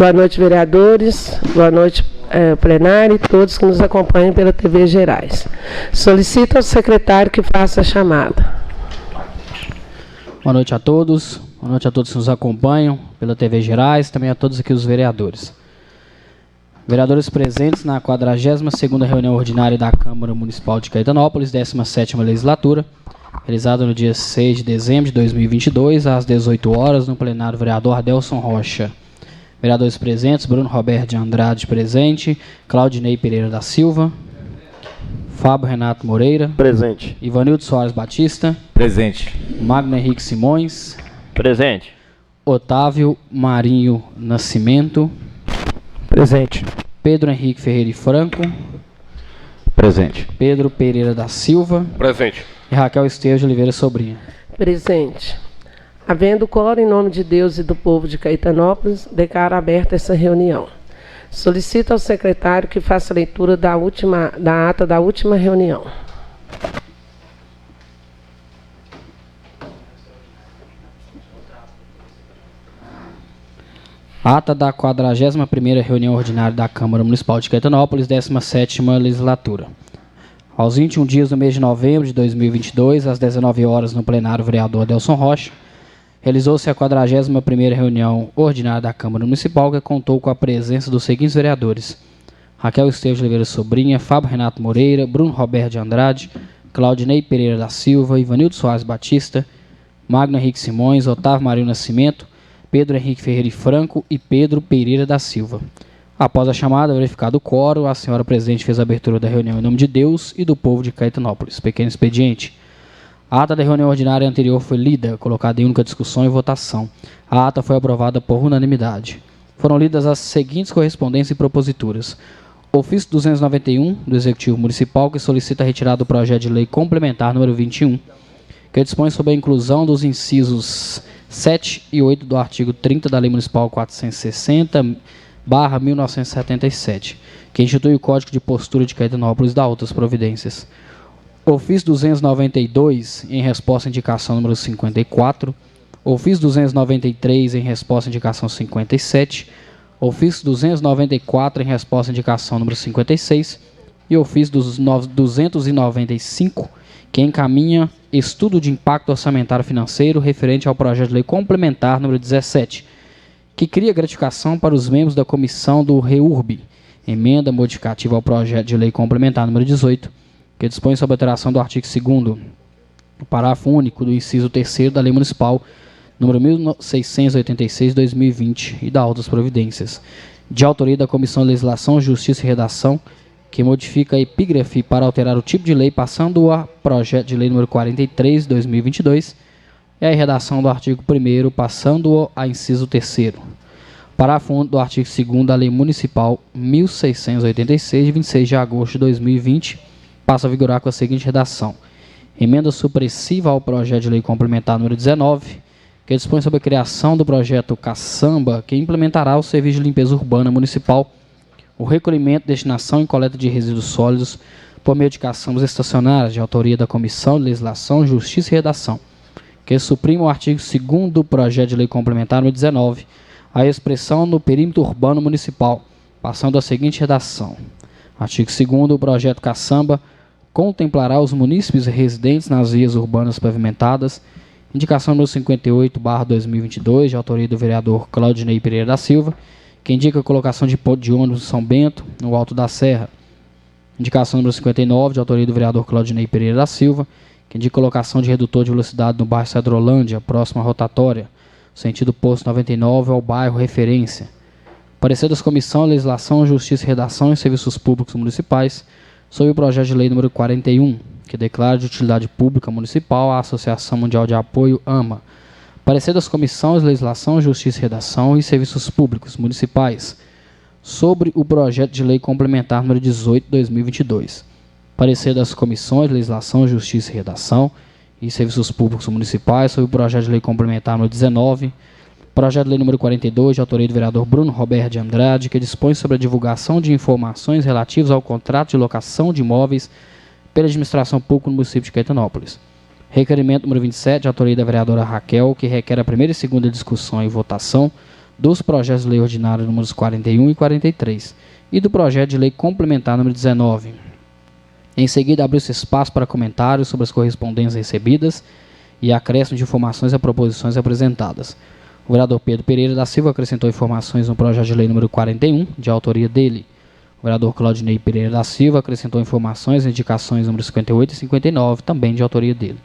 Boa noite, vereadores. Boa noite, plenário e todos que nos acompanham pela TV Gerais. Solicito ao secretário que faça a chamada. Boa noite a todos. Boa noite a todos que nos acompanham pela TV Gerais, também a todos aqui os vereadores. Vereadores presentes na 42ª reunião ordinária da Câmara Municipal de Caetanópolis, 17ª legislatura, realizada no dia 6 de dezembro de 2022, às 18 horas, no plenário vereador Adelson Rocha. Vereadores presentes: Bruno Roberto de Andrade presente, Claudinei Pereira da Silva, Fábio Renato Moreira presente, Ivanildo Soares Batista presente, Magno Henrique Simões presente, Otávio Marinho Nascimento presente, Pedro Henrique Ferreira e Franco presente, Pedro Pereira da Silva presente e Raquel Esteves de Oliveira Sobrinho. Presente. Havendo quórum, em nome de Deus e do povo de Caetanópolis, declaro aberta essa reunião. Solicito ao secretário que faça a leitura da ata da última reunião. Ata da 41ª reunião ordinária da Câmara Municipal de Caetanópolis, 17ª legislatura. Aos 21 dias do mês de novembro de 2022, às 19 horas, no plenário vereador Adelson Rocha, realizou-se a 41ª reunião ordinária da Câmara Municipal, que contou com a presença dos seguintes vereadores: Raquel Esteves de Oliveira Sobrinha, Fábio Renato Moreira, Bruno Roberto de Andrade, Claudinei Pereira da Silva, Ivanildo Soares Batista, Magno Henrique Simões, Otávio Marinho Nascimento, Pedro Henrique Ferreira e Franco e Pedro Pereira da Silva. Após a chamada, verificado o quórum, a senhora presidente fez a abertura da reunião em nome de Deus e do povo de Caetanópolis. Pequeno expediente. A ata da reunião ordinária anterior foi lida, colocada em única discussão e votação. A ata foi aprovada por unanimidade. Foram lidas as seguintes correspondências e proposituras. Ofício 291 do Executivo Municipal, que solicita a retirada do projeto de lei complementar número 21, que dispõe sobre a inclusão dos incisos 7 e 8 do artigo 30 da Lei Municipal 460/1977, que institui o Código de Postura de Caetanópolis e dá outras providências. Ofício 292, em resposta à indicação número 54. Ofício 293, em resposta à indicação 57. Ofício 294, em resposta à indicação número 56. E ofício 295, que encaminha estudo de impacto orçamentário financeiro referente ao projeto de lei complementar número 17, que cria gratificação para os membros da comissão do REURB, emenda modificativa ao projeto de lei complementar número 18, que dispõe sobre a alteração do artigo 2º, o parágrafo único do inciso 3º da Lei Municipal número 1686/2020 e dá outras providências. De autoria da Comissão de Legislação, Justiça e Redação, que modifica a epígrafe para alterar o tipo de lei, passando a projeto de lei número 43/2022, e a redação do artigo 1º, passando a inciso 3º. Parágrafo único do artigo 2º da Lei Municipal 1686, de 26 de agosto de 2020, passa a vigorar com a seguinte redação: emenda supressiva ao projeto de lei complementar número 19, que dispõe sobre a criação do projeto Caçamba, que implementará o serviço de limpeza urbana municipal, o recolhimento, destinação e coleta de resíduos sólidos por meio de caçambas estacionárias, de autoria da Comissão de Legislação, Justiça e Redação, que suprime o artigo 2º do projeto de lei complementar número 19, a expressão no perímetro urbano municipal, passando a seguinte redação: artigo 2º, o projeto Caçamba contemplará os munícipes residentes nas vias urbanas pavimentadas, indicação número 58/2022, de autoria do vereador Claudinei Pereira da Silva, que indica a colocação de ponto de ônibus em São Bento, no Alto da Serra. Indicação número 59, de autoria do vereador Claudinei Pereira da Silva, que indica a colocação de redutor de velocidade no bairro Cedrolândia, próximo à rotatória, sentido Posto 99 ao bairro Referência. Parecer das Comissões de Legislação, Justiça e Redação e Serviços Públicos Municipais sobre o projeto de lei número 41, que declara de utilidade pública municipal a Associação Mundial de Apoio AMA. Parecer das Comissões de Legislação, Justiça e Redação e Serviços Públicos Municipais sobre o projeto de lei complementar número 18 de 2022. Parecer das Comissões de Legislação, Justiça e Redação e Serviços Públicos Municipais sobre o projeto de lei complementar número 19. Projeto de lei número 42, de autoria do vereador Bruno Roberto de Andrade, que dispõe sobre a divulgação de informações relativas ao contrato de locação de imóveis pela administração pública no município de Caetanópolis. Requerimento número 27, de autoria da vereadora Raquel, que requer a primeira e segunda discussão e votação dos projetos de lei ordinária números 41 e 43 e do projeto de lei complementar número 19. Em seguida, abriu-se espaço para comentários sobre as correspondências recebidas e acréscimo de informações a proposições apresentadas. O vereador Pedro Pereira da Silva acrescentou informações no projeto de lei número 41, de autoria dele. O vereador Claudinei Pereira da Silva acrescentou informações e indicações números 58 e 59, também de autoria dele.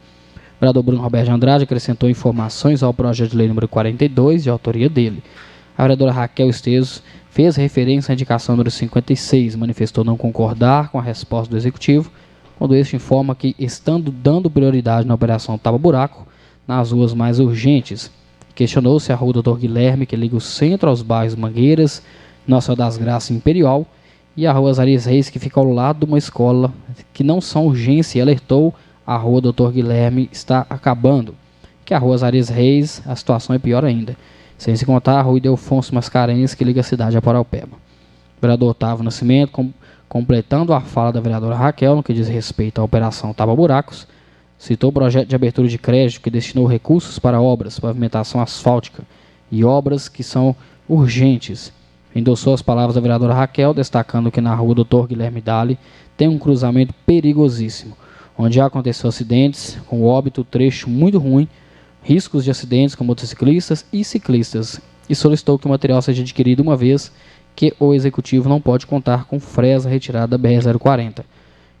O vereador Bruno Roberto de Andrade acrescentou informações ao projeto de lei número 42, de autoria dele. A vereadora Raquel Esteves fez referência à indicação número 56, manifestou não concordar com a resposta do Executivo, quando este informa que, estando dando prioridade na operação Tapa-Buraco, nas ruas mais urgentes, questionou se a rua Dr. Guilherme, que liga o centro aos bairros Mangueiras, Nossa Senhora das Graças Imperial, e a rua Azarias Reis, que fica ao lado de uma escola, que não são urgência, e alertou a rua Dr. Guilherme está acabando, que a rua Azarias Reis, a situação é pior ainda, sem se contar a rua Ildefonso Mascarenhas, que liga a cidade a Paraupeba. O vereador Otávio Nascimento, completando a fala da vereadora Raquel, no que diz respeito à operação Tapa-Buracos, citou o projeto de abertura de crédito que destinou recursos para obras, pavimentação asfáltica e obras que são urgentes. Endossou as palavras da vereadora Raquel, destacando que na rua Dr. Guilherme Dali tem um cruzamento perigosíssimo, onde já aconteceu acidentes, com óbito, trecho muito ruim, riscos de acidentes com motociclistas e ciclistas, e solicitou que o material seja adquirido uma vez que o Executivo não pode contar com fresa retirada da BR-040.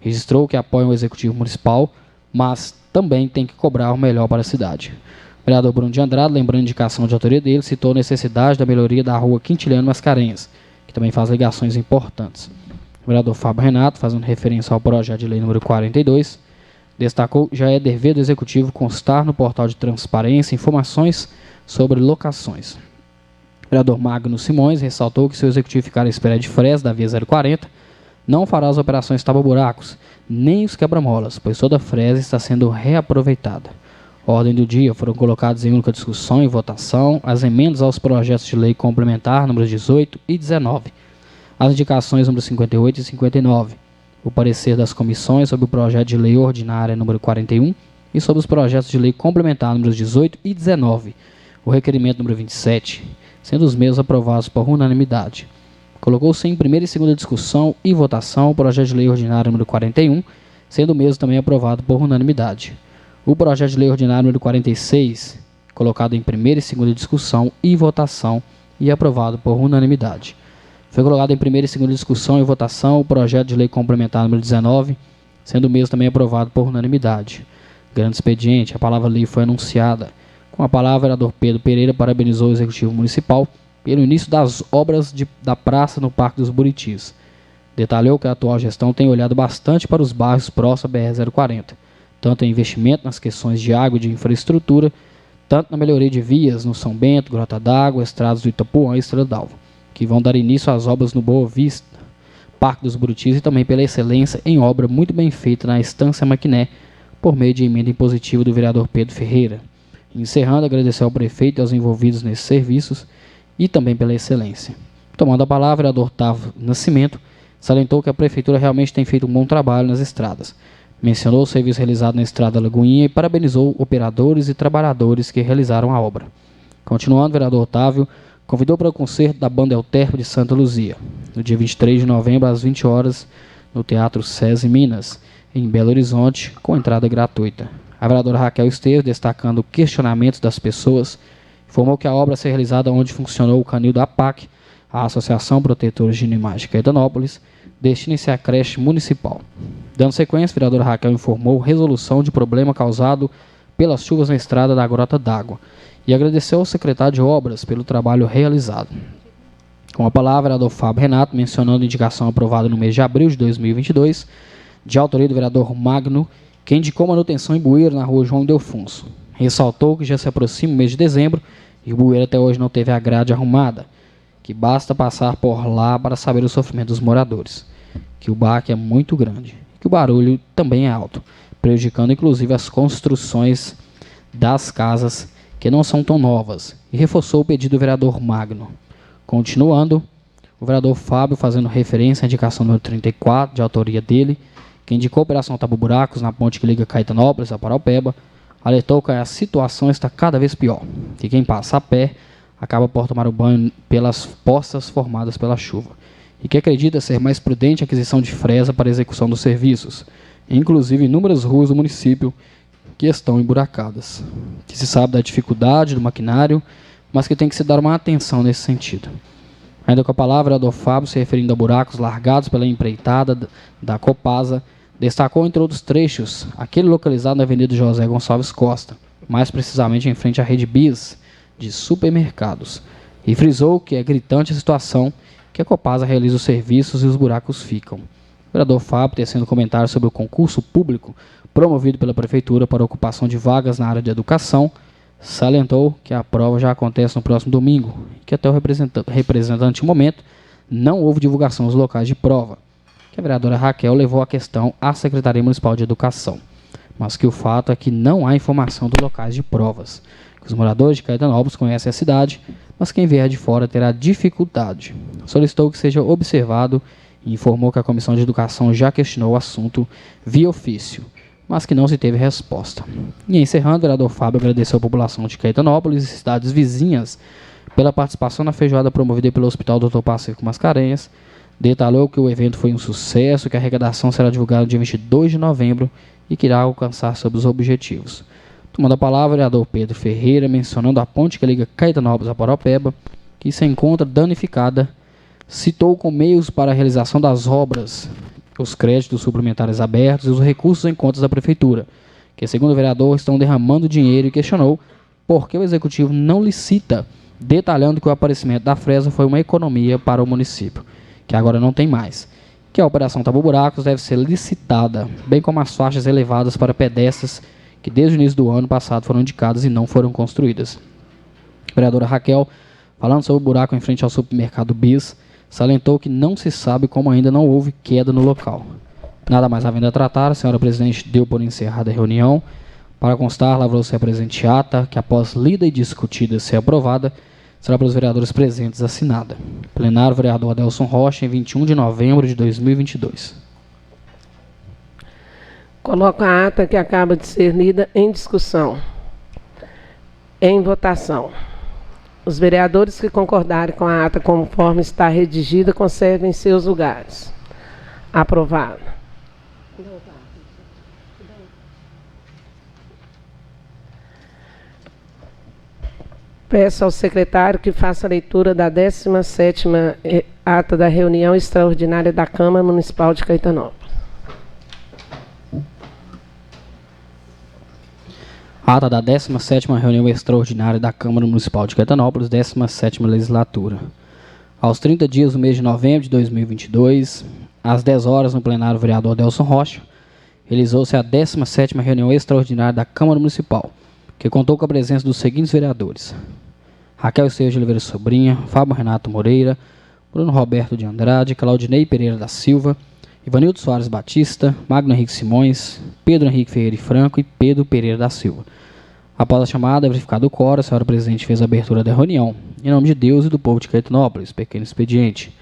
Registrou que apoia o Executivo Municipal, mas também tem que cobrar o melhor para a cidade. O vereador Bruno de Andrade, lembrando a indicação de autoria dele, citou a necessidade da melhoria da rua Quintiliano Mascarenhas, que também faz ligações importantes. O vereador Fábio Renato, fazendo referência ao projeto de lei número 42, destacou que já é dever do Executivo constar no portal de transparência informações sobre locações. O vereador Magno Simões ressaltou que se o Executivo ficar à espera de fresa da via 040, não fará as operações tapa-buracos, nem os quebra-molas, pois toda a fresa está sendo reaproveitada. A ordem do dia foram colocadas em única discussão e votação as emendas aos projetos de lei complementar números 18 e 19, as indicações números 58 e 59, o parecer das comissões sobre o projeto de lei ordinária número 41 e sobre os projetos de lei complementar números 18 e 19, o requerimento número 27, sendo os mesmos aprovados por unanimidade. Colocou-se em primeira e segunda discussão e votação o projeto de lei ordinário número 41, sendo o mesmo também aprovado por unanimidade. O projeto de lei ordinário número 46, colocado em primeira e segunda discussão e votação e aprovado por unanimidade. Foi colocado em primeira e segunda discussão e votação o projeto de lei complementar número 19, sendo o mesmo também aprovado por unanimidade. Grande expediente, a palavra lei foi anunciada. Com a palavra, o vereador Pedro Pereira parabenizou o Executivo Municipal pelo início das obras da praça no Parque dos Buritis. Detalhou que a atual gestão tem olhado bastante para os bairros próximos à BR-040, tanto em investimento nas questões de água e de infraestrutura, tanto na melhoria de vias no São Bento, Grota d'Água, estradas do Itapuã e Estrela d'Alva, que vão dar início às obras no Boa Vista, Parque dos Buritis, e também pela excelência em obra muito bem feita na Estância Maquiné, por meio de emenda impositiva do vereador Pedro Ferreira. Encerrando, agradecer ao prefeito e aos envolvidos nesses serviços e também pela excelência. Tomando a palavra, o vereador Otávio Nascimento salientou que a prefeitura realmente tem feito um bom trabalho nas estradas. Mencionou o serviço realizado na estrada Lagoinha e parabenizou operadores e trabalhadores que realizaram a obra. Continuando, o vereador Otávio convidou para o concerto da Banda Euterpe de Santa Luzia, no dia 23 de novembro, às 20 horas, no Teatro SESI Minas, em Belo Horizonte, com entrada gratuita. A vereadora Raquel Esteves, destacando questionamentos das pessoas, informou que a obra será realizada onde funcionou o canil da APAC, a Associação Protetora de Animais de Caetanópolis, destina-se à creche municipal. Dando sequência, a vereadora Raquel informou resolução de problema causado pelas chuvas na estrada da Grota d'Água e agradeceu ao secretário de Obras pelo trabalho realizado. Com a palavra, o vereador Fábio Renato, mencionando a indicação aprovada no mês de abril de 2022, de autoria do vereador Magno, que indicou manutenção em bueiro na rua João Ildefonso. Ressaltou que já se aproxima o mês de dezembro e o bueiro até hoje não teve a grade arrumada, que basta passar por lá para saber o sofrimento dos moradores, que o baque é muito grande e que o barulho também é alto, prejudicando inclusive as construções das casas que não são tão novas, e reforçou o pedido do vereador Magno. Continuando, o vereador Fábio, fazendo referência à indicação número 34, de autoria dele, que indicou a operação Tapa-Buracos na ponte que liga Caetanópolis a Paraupeba, alertou que a situação está cada vez pior, que quem passa a pé acaba por tomar o banho pelas poças formadas pela chuva, e que acredita ser mais prudente a aquisição de fresa para a execução dos serviços, inclusive inúmeras ruas do município que estão emburacadas, que se sabe da dificuldade do maquinário, mas que tem que se dar uma atenção nesse sentido. Ainda com a palavra, o vereador Fábio, se referindo a buracos largados pela empreitada da Copasa, destacou, entre outros trechos, aquele localizado na Avenida José Gonçalves Costa, mais precisamente em frente à rede Bis de supermercados, e frisou que é gritante a situação que a Copasa realiza os serviços e os buracos ficam. O vereador Fábio, tecendo comentários sobre o concurso público promovido pela Prefeitura para a ocupação de vagas na área de educação, salientou que a prova já acontece no próximo domingo e que até o representante no momento não houve divulgação dos locais de prova, que a vereadora Raquel levou a questão à Secretaria Municipal de Educação, mas que o fato é que não há informação dos locais de provas, que os moradores de Caetanópolis conhecem a cidade, mas quem vier de fora terá dificuldade. Solicitou que seja observado e informou que a Comissão de Educação já questionou o assunto via ofício, mas que não se teve resposta. E encerrando, o vereador Fábio agradeceu a população de Caetanópolis e cidades vizinhas pela participação na feijoada promovida pelo Hospital Dr. Pacífico Mascarenhas, detalhou que o evento foi um sucesso, que a arrecadação será divulgada no dia 22 de novembro e que irá alcançar seus objetivos. Tomando a palavra, o vereador Pedro Ferreira, mencionando a ponte que liga Caetanópolis a Paraupeba, que se encontra danificada, citou com meios para a realização das obras os créditos suplementares abertos e os recursos em contas da Prefeitura, que, segundo o vereador, estão derramando dinheiro, e questionou por que o Executivo não licita, detalhando que o aparecimento da fresa foi uma economia para o município, que agora não tem mais, que a Operação Tapa Buracos deve ser licitada, bem como as faixas elevadas para pedestres que desde o início do ano passado foram indicadas e não foram construídas. A vereadora Raquel, falando sobre o buraco em frente ao supermercado Bis, salientou que não se sabe como ainda não houve queda no local. Nada mais havendo a tratar, a senhora presidente deu por encerrada a reunião. Para constar, lavrou-se a presente ata, que após lida e discutida ser aprovada, será pelos vereadores presentes assinada. Plenário, vereador Adelson Rocha, em 21 de novembro de 2022. Coloco a ata que acaba de ser lida em discussão. Em votação. Os vereadores que concordarem com a ata conforme está redigida conservem seus lugares. Aprovado. Peço ao secretário que faça a leitura da 17ª ata da reunião extraordinária da Câmara Municipal de Caetanópolis. Ata da 17ª reunião extraordinária da Câmara Municipal de Caetanópolis, 17ª legislatura. Aos 30 dias do mês de novembro de 2022, às 10 horas, no plenário, o vereador Adelson Rocha realizou-se a 17ª reunião extraordinária da Câmara Municipal, que contou com a presença dos seguintes vereadores: Raquel Esteves de Oliveira Sobrinha, Fábio Renato Moreira, Bruno Roberto de Andrade, Claudinei Pereira da Silva, Ivanildo Soares Batista, Magno Henrique Simões, Pedro Henrique Ferreira e Franco e Pedro Pereira da Silva. Após a chamada, verificado o quórum, a senhora presidente fez a abertura da reunião. Em nome de Deus e do povo de Caetanópolis, pequeno expediente.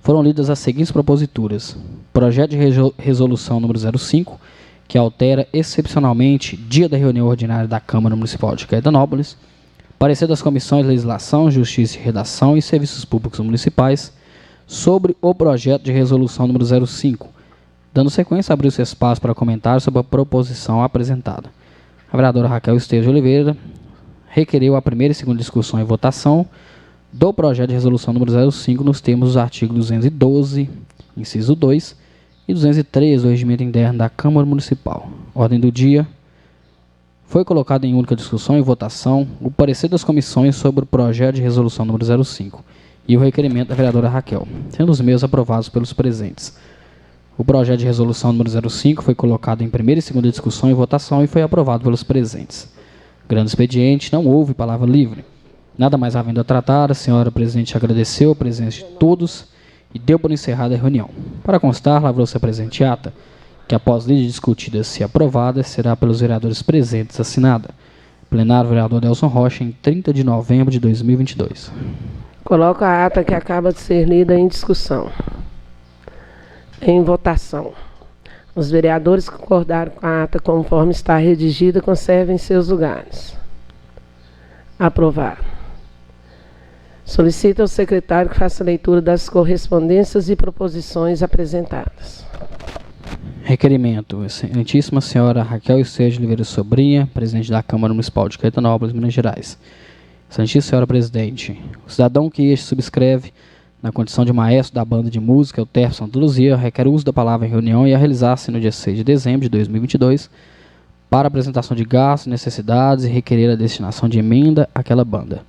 Foram lidas as seguintes proposituras: projeto de resolução número 05, que altera excepcionalmente dia da reunião ordinária da Câmara Municipal de Caetanópolis. Parecer das comissões de Legislação, Justiça e Redação e Serviços Públicos Municipais sobre o projeto de resolução número 05. Dando sequência, abriu-se espaço para comentários sobre a proposição apresentada. A vereadora Raquel Esteves de Oliveira requereu a primeira e segunda discussão e votação do projeto de resolução número 05 nos termos dos artigos 212, inciso 2, e 203 do Regimento Interno da Câmara Municipal. Ordem do dia. Foi colocado em única discussão e votação o parecer das comissões sobre o projeto de resolução número 05 e o requerimento da vereadora Raquel, sendo os mesmos aprovados pelos presentes. O projeto de resolução número 05 foi colocado em primeira e segunda discussão e votação e foi aprovado pelos presentes. Grande expediente, não houve palavra livre. Nada mais havendo a tratar, a senhora presidente agradeceu a presença de todos e deu por encerrada a reunião. Para constar, lavrou-se a presente ata, que após lida discutida se aprovada, será pelos vereadores presentes assinada. Plenário, vereador Adelson Rocha, em 30 de novembro de 2022. Coloco a ata que acaba de ser lida em discussão. Em votação. Os vereadores que concordaram com a ata conforme está redigida conservem seus lugares. Aprovado. Solicito ao secretário que faça a leitura das correspondências e proposições apresentadas. Requerimento. Excelentíssima senhora Raquel Esteves de Oliveira Sobrinha, presidente da Câmara Municipal de Caetanópolis, Minas Gerais. Excelentíssima senhora presidente, o cidadão que este subscreve, na condição de maestro da banda de música, o Terço Santa Luzia, requer o uso da palavra em reunião e a realizar-se no dia 6 de dezembro de 2022, para apresentação de gastos, necessidades e requerer a destinação de emenda àquela banda.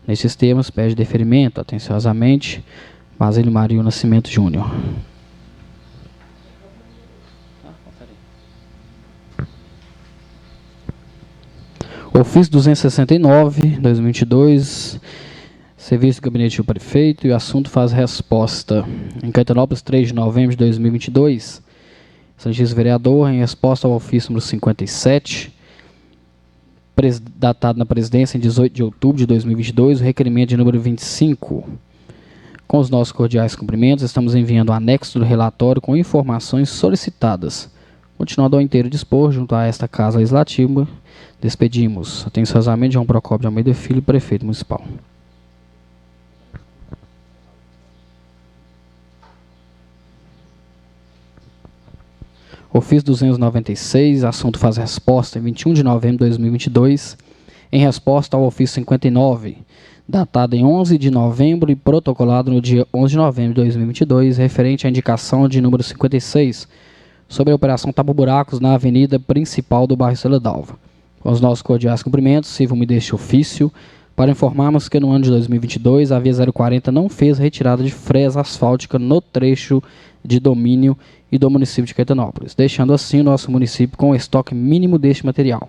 Nestes termos, pede deferimento, atenciosamente, Basílio Mario Nascimento Júnior. Ofício 269, 2022, serviço do gabinete do prefeito, e o assunto faz resposta. Em Caetanópolis, 3 de novembro de 2022, excelentíssimo vereador, em resposta ao ofício número 57, datado na presidência em 18 de outubro de 2022, o requerimento de número 25. Com os nossos cordiais cumprimentos, estamos enviando o anexo do relatório com informações solicitadas. Continuando ao inteiro dispor, junto a esta Casa Legislativa, despedimos atenciosamente João Procópio de Almeida Filho, prefeito municipal. Ofício 296, assunto faz resposta em 21 de novembro de 2022, em resposta ao ofício 59, datado em 11 de novembro e protocolado no dia 11 de novembro de 2022, referente à indicação de número 56, sobre a operação tapa-buracos na avenida principal do bairro Estrela d'Alva. Com os nossos cordiais cumprimentos, sirvo-me deste ofício para informarmos que no ano de 2022 a Via 040 não fez retirada de fresa asfáltica no trecho de domínio e do município de Caetanópolis, deixando assim o nosso município com o estoque mínimo deste material.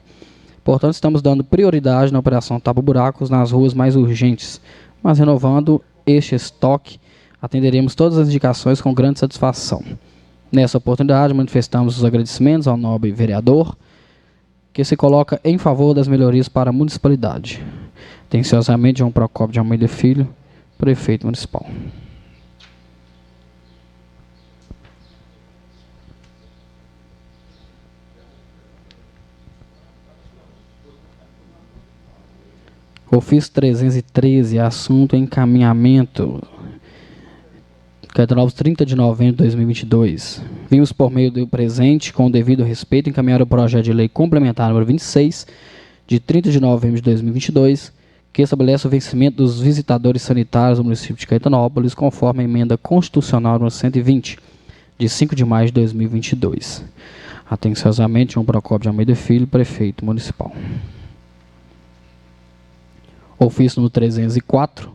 Portanto, estamos dando prioridade na operação tapa-buracos nas ruas mais urgentes, mas renovando este estoque, atenderemos todas as indicações com grande satisfação. Nessa oportunidade, manifestamos os agradecimentos ao nobre vereador, que se coloca em favor das melhorias para a municipalidade. Atenciosamente, João Procópio de Almeida Filho, prefeito municipal. Ofício 313, assunto encaminhamento. Caetanópolis, 30 de novembro de 2022. Vimos por meio do presente, com o devido respeito, encaminhar o projeto de lei complementar número 26, de 30 de novembro de 2022, que estabelece o vencimento dos visitadores sanitários do município de Caetanópolis, conforme a emenda constitucional número 120, de 5 de maio de 2022. Atenciosamente, João Procópio de Almeida Filho, prefeito municipal. Ofício número 304.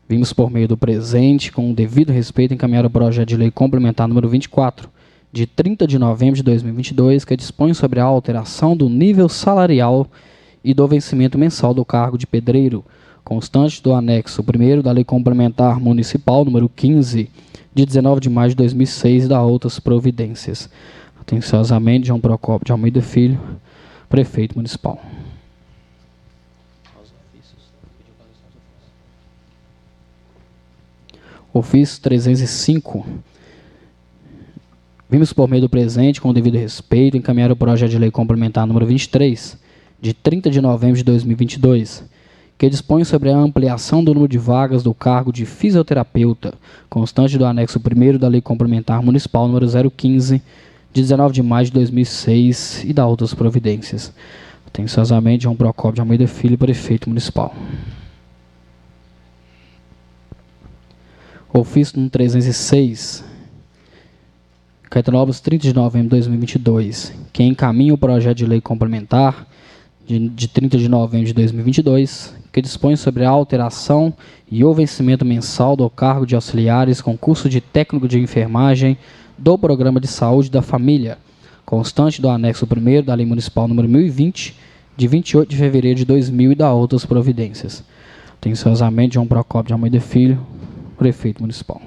Vimos por meio do presente, com o devido respeito, encaminhar o projeto de lei complementar número 24, de 30 de novembro de 2022, que dispõe sobre a alteração do nível salarial e do vencimento mensal do cargo de pedreiro, constante do anexo 1º da Lei Complementar Municipal número 15, de 19 de maio de 2006, e da outras providências. Atenciosamente, João Procópio de Almeida Filho, prefeito municipal. Ofício 305. Vimos por meio do presente, com o devido respeito, encaminhar o projeto de lei complementar número 23, de 30 de novembro de 2022, que dispõe sobre a ampliação do número de vagas do cargo de fisioterapeuta, constante do anexo 1º da Lei Complementar Municipal número 015, de 19 de maio de 2006, e da outras providências. Atenciosamente, João Procópio de Almeida Filho, prefeito municipal. Ofício número 306, Caetanópolis, 30 de novembro de 2022, que encaminha o projeto de lei complementar de 30 de novembro de 2022, que dispõe sobre a alteração e o vencimento mensal do cargo de auxiliares com curso de técnico de enfermagem do Programa de Saúde da Família, constante do anexo 1º da Lei Municipal número 1020, de 28 de fevereiro de 2000, e da outras providências. Atenciosamente, João Procópio de Almeida Filho, prefeito municipal.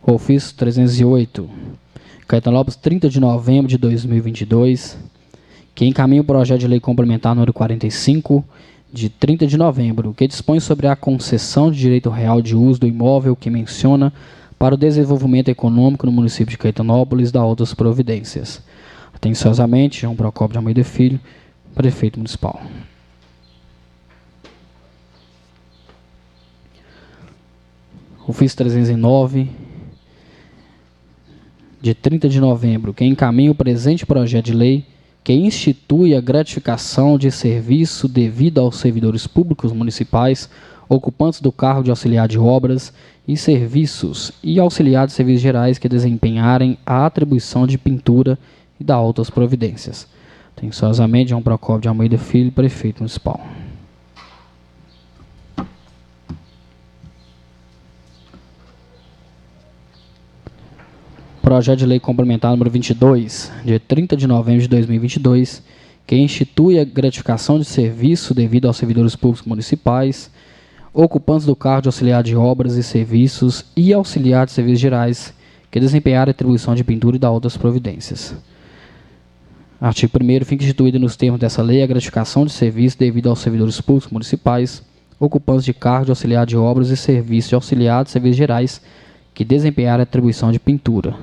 Ofício 308, Caetanópolis, 30 de novembro de 2022, que encaminha o projeto de lei complementar número 45, de 30 de novembro, que dispõe sobre a concessão de direito real de uso do imóvel que menciona para o desenvolvimento econômico no município de Caetanópolis, da outras providências. Atenciosamente, João Procópio de Almeida Filho, prefeito municipal. Ofício 309, de 30 de novembro, que encaminha o presente projeto de lei que institui a gratificação de serviço devido aos servidores públicos municipais, ocupantes do cargo de auxiliar de obras e serviços e auxiliar de serviços gerais que desempenharem a atribuição de pintura e da outras providências. Atenciosamente, João Procópio de Almeida Filho, prefeito municipal. Projeto de lei complementar número 22, de 30 de novembro de 2022, que institui a gratificação de serviço devido aos servidores públicos municipais, ocupantes do cargo de auxiliar de obras e serviços e auxiliar de serviços gerais que desempenharem a atribuição de pintura e da outras providências. Artigo 1º, fica instituída nos termos dessa lei a gratificação de serviço devido aos servidores públicos municipais, ocupantes de cargo de auxiliar de obras e serviços e auxiliar de serviços gerais que desempenharem a atribuição de pintura.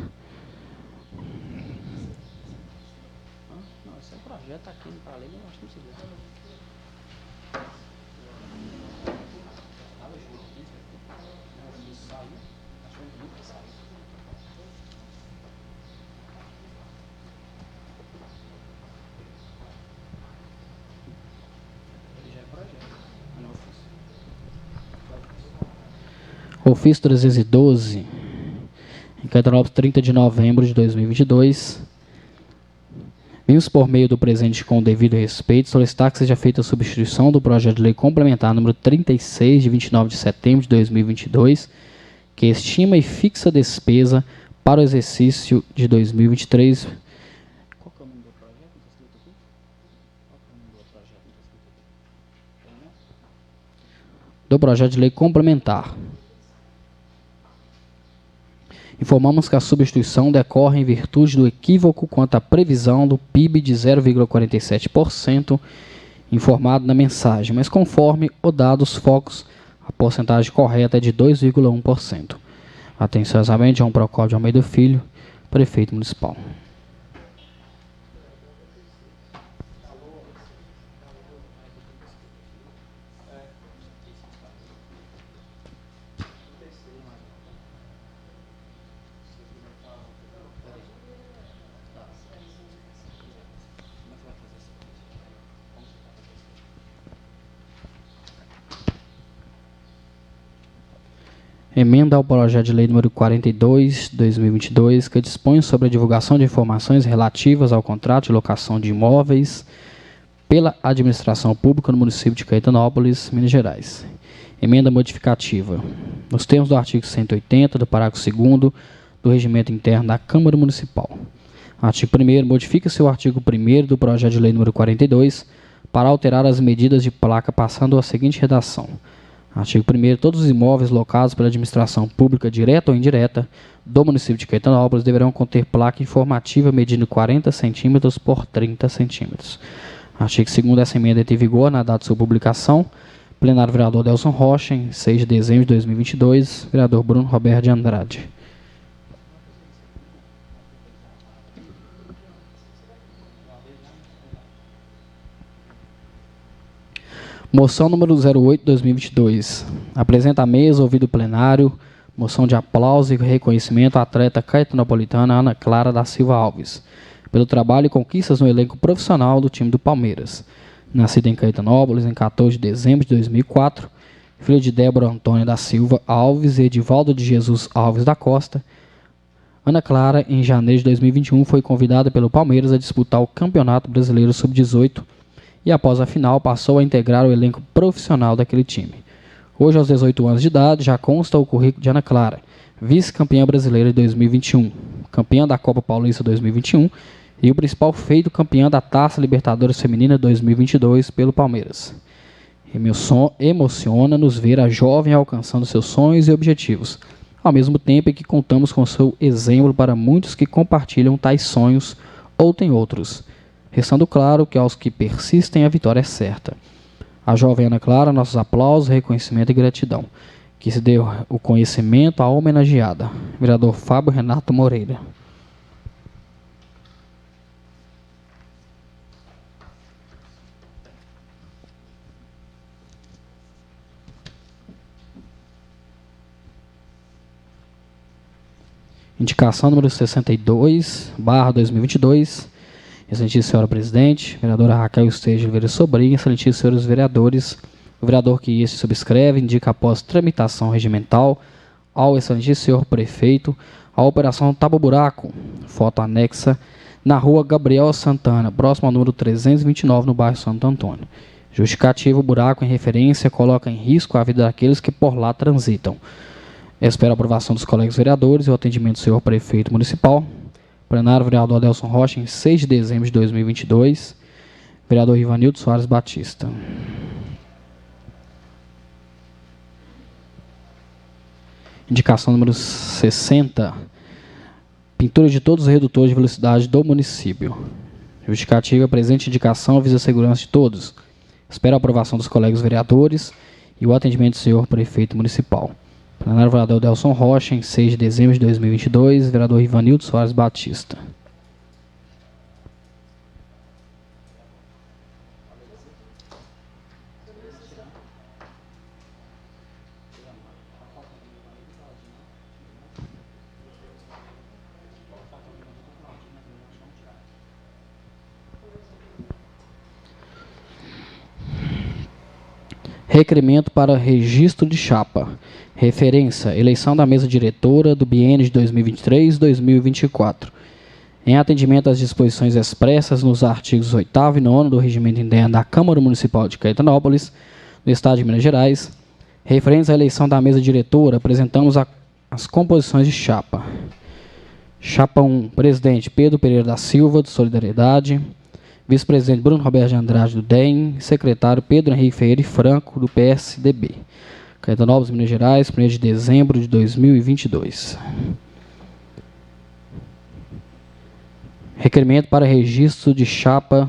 Ofício 312, em Caetanópolis, 30 de novembro de 2022. Vimos por meio do presente com o devido respeito solicitar que seja feita a substituição do projeto de lei complementar número 36, de 29 de setembro de 2022, que estima e fixa a despesa para o exercício de 2023. Qual que é o nome do projeto? Do projeto de lei complementar. Informamos que a substituição decorre em virtude do equívoco quanto à previsão do PIB de 0,47% informado na mensagem, mas conforme o dado os focos, a porcentagem correta é de 2,1%. Atenciosamente, João Procópio de Almeida Filho, prefeito municipal. Emenda ao projeto de lei número 42, 2022, que dispõe sobre a divulgação de informações relativas ao contrato de locação de imóveis pela administração pública no município de Caetanópolis, Minas Gerais. Emenda modificativa. Nos termos do artigo 180 do parágrafo 2º do Regimento Interno da Câmara Municipal. Artigo 1º, modifica-se o artigo 1º do projeto de lei número 42 para alterar as medidas de placa, passando a seguinte redação. Artigo 1º, todos os imóveis locados pela administração pública, direta ou indireta, do município de Caetanópolis deverão conter placa informativa medindo 40 centímetros por 30 centímetros. Artigo 2º, essa emenda entra em vigor na data de sua publicação. Plenário vereador Delson Rocha, em 6 de dezembro de 2022. Vereador Bruno Roberto de Andrade. Moção número 08/2022. Apresenta à mesa, ouvido plenário, moção de aplauso e reconhecimento à atleta caetanopolitana Ana Clara da Silva Alves, pelo trabalho e conquistas no elenco profissional do time do Palmeiras. Nascida em Caetanópolis em 14 de dezembro de 2004, filha de Débora Antônia da Silva Alves e Edivaldo de Jesus Alves da Costa, Ana Clara, em janeiro de 2021, foi convidada pelo Palmeiras a disputar o Campeonato Brasileiro Sub-18, e após a final passou a integrar o elenco profissional daquele time. Hoje, aos 18 anos de idade, já consta o currículo de Ana Clara, vice-campeã brasileira de 2021, campeã da Copa Paulista 2021 e o principal feito, campeã da Taça Libertadores Feminina 2022 pelo Palmeiras. Emociona-nos ver a jovem alcançando seus sonhos e objetivos, ao mesmo tempo em que contamos com seu exemplo para muitos que compartilham tais sonhos ou têm outros, restando claro que aos que persistem a vitória é certa. A jovem Ana Clara, nossos aplausos, reconhecimento e gratidão. que se dê o conhecimento à homenageada. Vereador Fábio Renato Moreira. Indicação número 62/2022. Excelentíssima senhora presidente, vereadora Raquel Esteves de Oliveira Sobrinho, excelentíssimos senhores vereadores, o vereador que este subscreve indica após tramitação regimental ao excelentíssimo senhor prefeito a operação Tapa Buraco, foto anexa, na rua Gabriel Santana, próximo ao número 329, no bairro Santo Antônio. Justificativo: o buraco em referência coloca em risco a vida daqueles que por lá transitam. Espero a aprovação dos colegas vereadores e o atendimento do senhor prefeito municipal. Plenário, vereador Adelson Rocha, em 6 de dezembro de 2022. Vereador Ivanildo Soares Batista. Indicação número 60. Pintura de todos os redutores de velocidade do município. Justificativa: a presente indicação visa a segurança de todos. Espero a aprovação dos colegas vereadores e o atendimento do senhor prefeito municipal. Plenário, vereador Adelson Rocha, em 6 de dezembro de 2022. Vereador Ivanildo Soares Batista. Requerimento para registro de chapa. Referência: eleição da mesa diretora do biênio de 2023-2024. Em atendimento às disposições expressas nos artigos 8º e 9º do Regimento Interno da Câmara Municipal de Caetanópolis, no Estado de Minas Gerais, referentes à eleição da mesa diretora, apresentamos as composições de chapa. Chapa 1, presidente Pedro Pereira da Silva, do Solidariedade. Vice-presidente Bruno Roberto de Andrade, do DEM. Secretário Pedro Henrique Ferreira Franco, do PSDB. Caetanópolis, Minas Gerais, 1º de dezembro de 2022. Requerimento para registro de chapa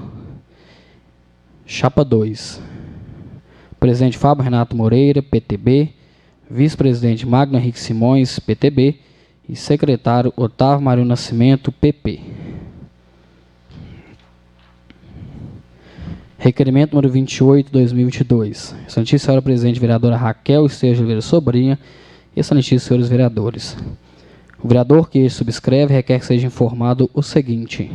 2. Presidente Fábio Renato Moreira, PTB. Vice-presidente Magno Henrique Simões, PTB. E secretário Otávio Mário Nascimento, PP. Requerimento número 28/2022. Excelentíssima senhora presidente, vereadora Raquel Esteves de Oliveira Sobrinho, excelentíssimos senhores vereadores. O vereador que este subscreve requer que seja informado o seguinte: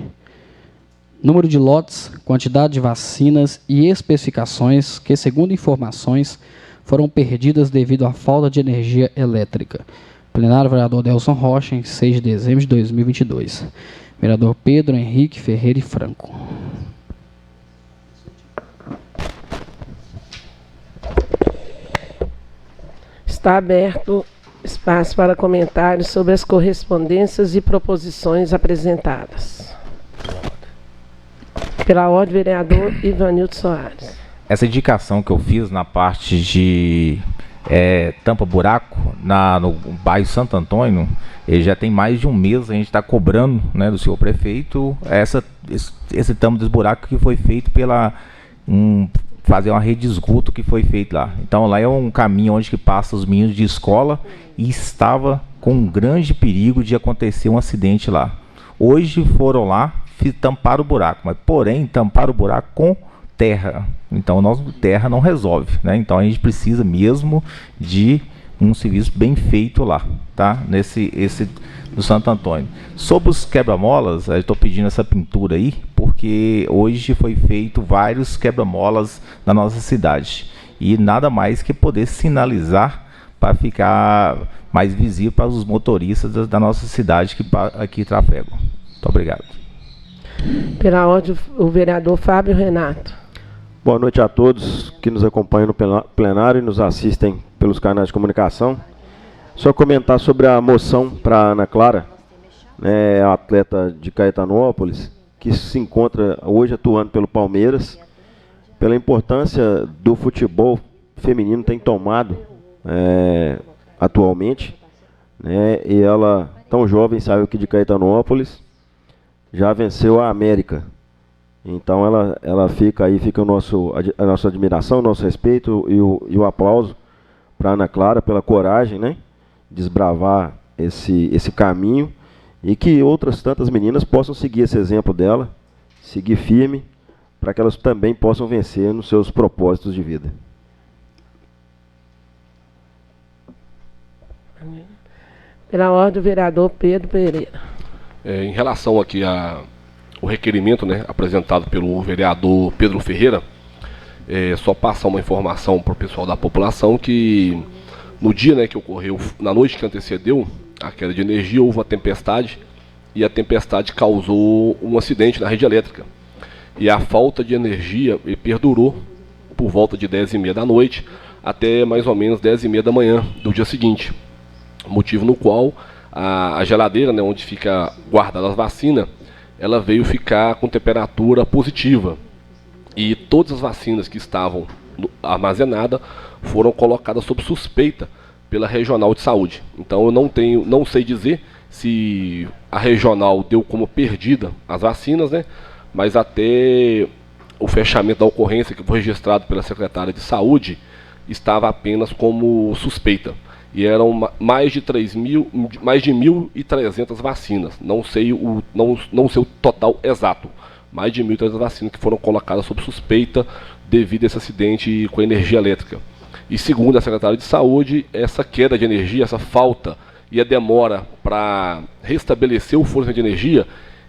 número de lotes, quantidade de vacinas e especificações que, segundo informações, foram perdidas devido à falta de energia elétrica. Plenário, vereador Adelson Rocha, em 6 de dezembro de 2022. Vereador Pedro Henrique Ferreira Franco. Está aberto espaço para comentários sobre as correspondências e proposições apresentadas. Pela ordem, vereador Ivanildo Soares. Essa indicação que eu fiz na parte de tampa-buraco no bairro Santo Antônio, ele já tem mais de um mês, a gente está cobrando, né, do senhor prefeito esse tampo desse buraco que foi feito fazer uma rede de esgoto que foi feito lá. Então lá é um caminho onde que passa os meninos de escola e estava com um grande perigo de acontecer um acidente lá. Hoje foram lá, tamparam o buraco, mas porém tamparam o buraco com terra. Então terra não resolve, né? Então a gente precisa mesmo de um serviço bem feito lá, tá? Do Santo Antônio. Sobre os quebra-molas, eu estou pedindo essa pintura aí, porque hoje foi feito vários quebra-molas na nossa cidade. E nada mais que poder sinalizar para ficar mais visível para os motoristas da nossa cidade que aqui trafegam. Muito obrigado. Pela ordem, o vereador Fábio Renato. Boa noite a todos que nos acompanham no plenário e nos assistem pelos canais de comunicação. Só comentar sobre a moção para a Ana Clara, né, a atleta de Caetanópolis, que se encontra hoje atuando pelo Palmeiras, pela importância do futebol feminino tem tomado atualmente, né, e ela, tão jovem, saiu aqui de Caetanópolis, já venceu a América. Então ela fica a nossa admiração, o nosso respeito e o aplauso para a Ana Clara, pela coragem, né, desbravar esse caminho, e que outras tantas meninas possam seguir esse exemplo dela, seguir firme, para que elas também possam vencer nos seus propósitos de vida. Pela ordem, o vereador Pedro Pereira. Em relação aqui ao requerimento, né, apresentado pelo vereador Pedro Ferreira, só passar uma informação para o pessoal da população que no dia, né, que ocorreu, na noite que antecedeu a queda de energia, houve uma tempestade, e a tempestade causou um acidente na rede elétrica. E a falta de energia perdurou por volta de 10h30 da noite até mais ou menos 10h30 da manhã do dia seguinte. Motivo no qual a geladeira, né, onde fica guardada as vacinas, ela veio ficar com temperatura positiva. E todas as vacinas que estavam armazenadas foram colocadas sob suspeita pela Regional de Saúde. Então eu não sei dizer se a Regional deu como perdida as vacinas, né? Mas até o fechamento da ocorrência, que foi registrado pela secretária de Saúde, estava apenas como suspeita. E eram mais de 1.300 vacinas. Não sei o total exato. Mais de 1.300 vacinas que foram colocadas sob suspeita devido a esse acidente com a energia elétrica. E segundo a secretária de Saúde, essa queda de energia, essa falta e a demora para restabelecer o fornecimento de energia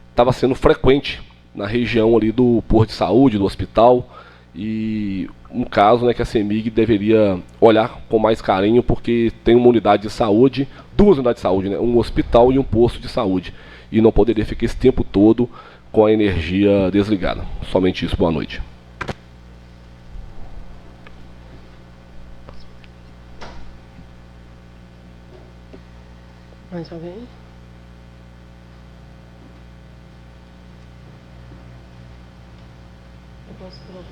estava sendo frequente na região ali do posto de saúde, do hospital, e um caso, né, que a CEMIG deveria olhar com mais carinho, porque tem uma unidade de saúde, duas unidades de saúde, né, um hospital e um posto de saúde, e não poderia ficar esse tempo todo com a energia desligada. Somente isso. Boa noite. Mais alguém? Eu posso colocar.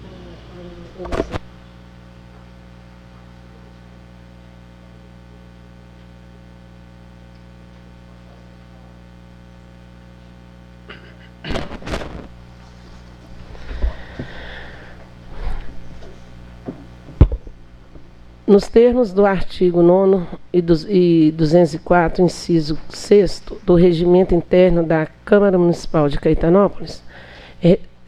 Nos termos do artigo 9º e 204, inciso 6º, do Regimento Interno da Câmara Municipal de Caetanópolis,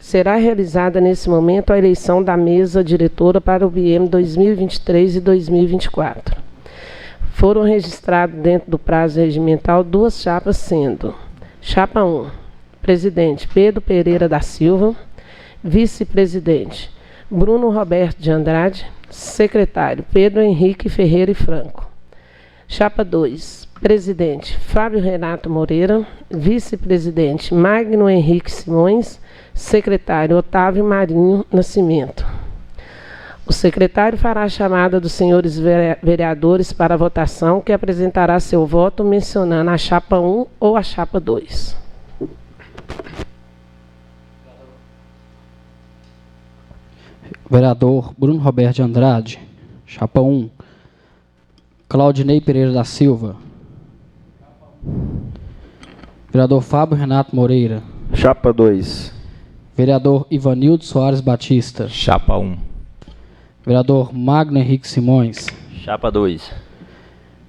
será realizada nesse momento a eleição da mesa diretora para o biênio 2023 e 2024. Foram registrados dentro do prazo regimental duas chapas, sendo: chapa 1, presidente Pedro Pereira da Silva, vice-presidente Bruno Roberto de Andrade, secretário Pedro Henrique Ferreira e Franco. Chapa 2, presidente Fábio Renato Moreira, vice-presidente Magno Henrique Simões, secretário Otávio Marinho Nascimento. O secretário fará a chamada dos senhores vereadores para a votação, que apresentará seu voto mencionando a chapa 1 ou a chapa 2. Vereador Bruno Roberto de Andrade, chapa 1. Claudinei Pereira da Silva. Vereador Fábio Renato Moreira. Chapa 2. Vereador Ivanildo Soares Batista. Chapa 1. Vereador Magno Henrique Simões. Chapa 2.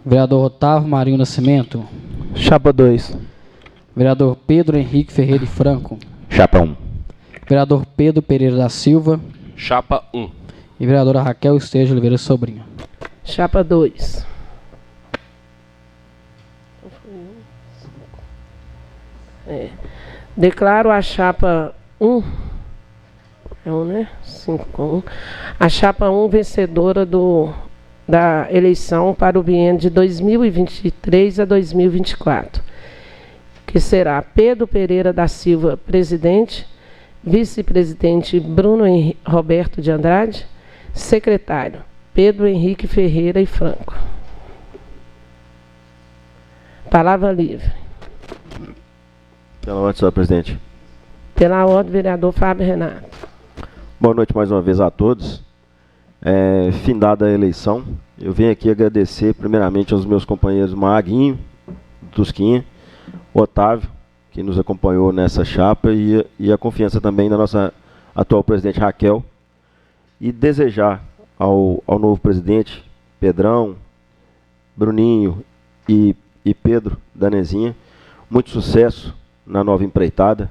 Vereador Otávio Marinho Nascimento. Chapa 2. Vereador Pedro Henrique Ferreira e Franco. Chapa 1. Vereador Pedro Pereira da Silva. Chapa 1. E vereadora Raquel Esteja Oliveira Sobrinho. Chapa 2. Declaro a chapa 1. É 1, né? 5 com 1. A chapa 1 vencedora da eleição para o biênio de 2023 a 2024. Que será Pedro Pereira da Silva, presidente. Vice-presidente Bruno Roberto de Andrade. Secretário Pedro Henrique Ferreira e Franco. Palavra livre. Pela ordem, senhor presidente. Pela ordem, vereador Fábio Renato. Boa noite mais uma vez a todos. Findada a eleição, eu venho aqui agradecer primeiramente aos meus companheiros Maguinho, Tusquinha, Otávio, que nos acompanhou nessa chapa, e a confiança também da nossa atual presidente Raquel, e desejar ao novo presidente, Pedrão, Bruninho e Pedro Danezinha, muito sucesso na nova empreitada,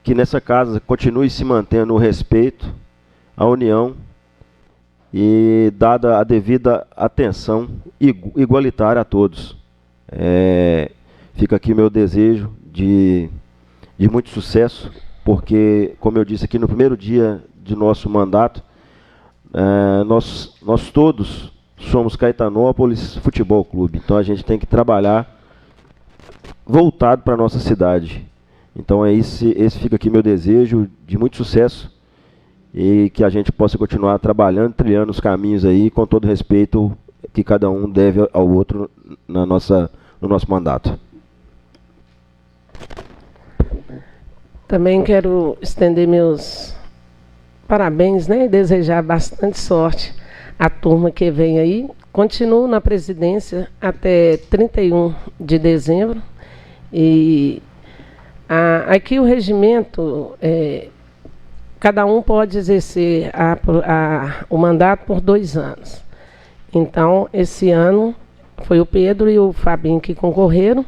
que nessa casa continue se mantendo o respeito, a união e dada a devida atenção igualitária a todos. Fica aqui o meu desejo de muito sucesso, porque, como eu disse aqui no primeiro dia de nosso mandato, nós todos somos Caetanópolis Futebol Clube, então a gente tem que trabalhar voltado para a nossa cidade. Então esse fica aqui meu desejo de muito sucesso e que a gente possa continuar trabalhando, trilhando os caminhos aí, com todo o respeito que cada um deve ao outro no nosso mandato. Também quero estender meus parabéns, né, e desejar bastante sorte à turma que vem aí. Continuo na presidência até 31 de dezembro. E aqui o regimento, cada um pode exercer o mandato por 2 anos. Então, esse ano foi o Pedro e o Fabinho que concorreram.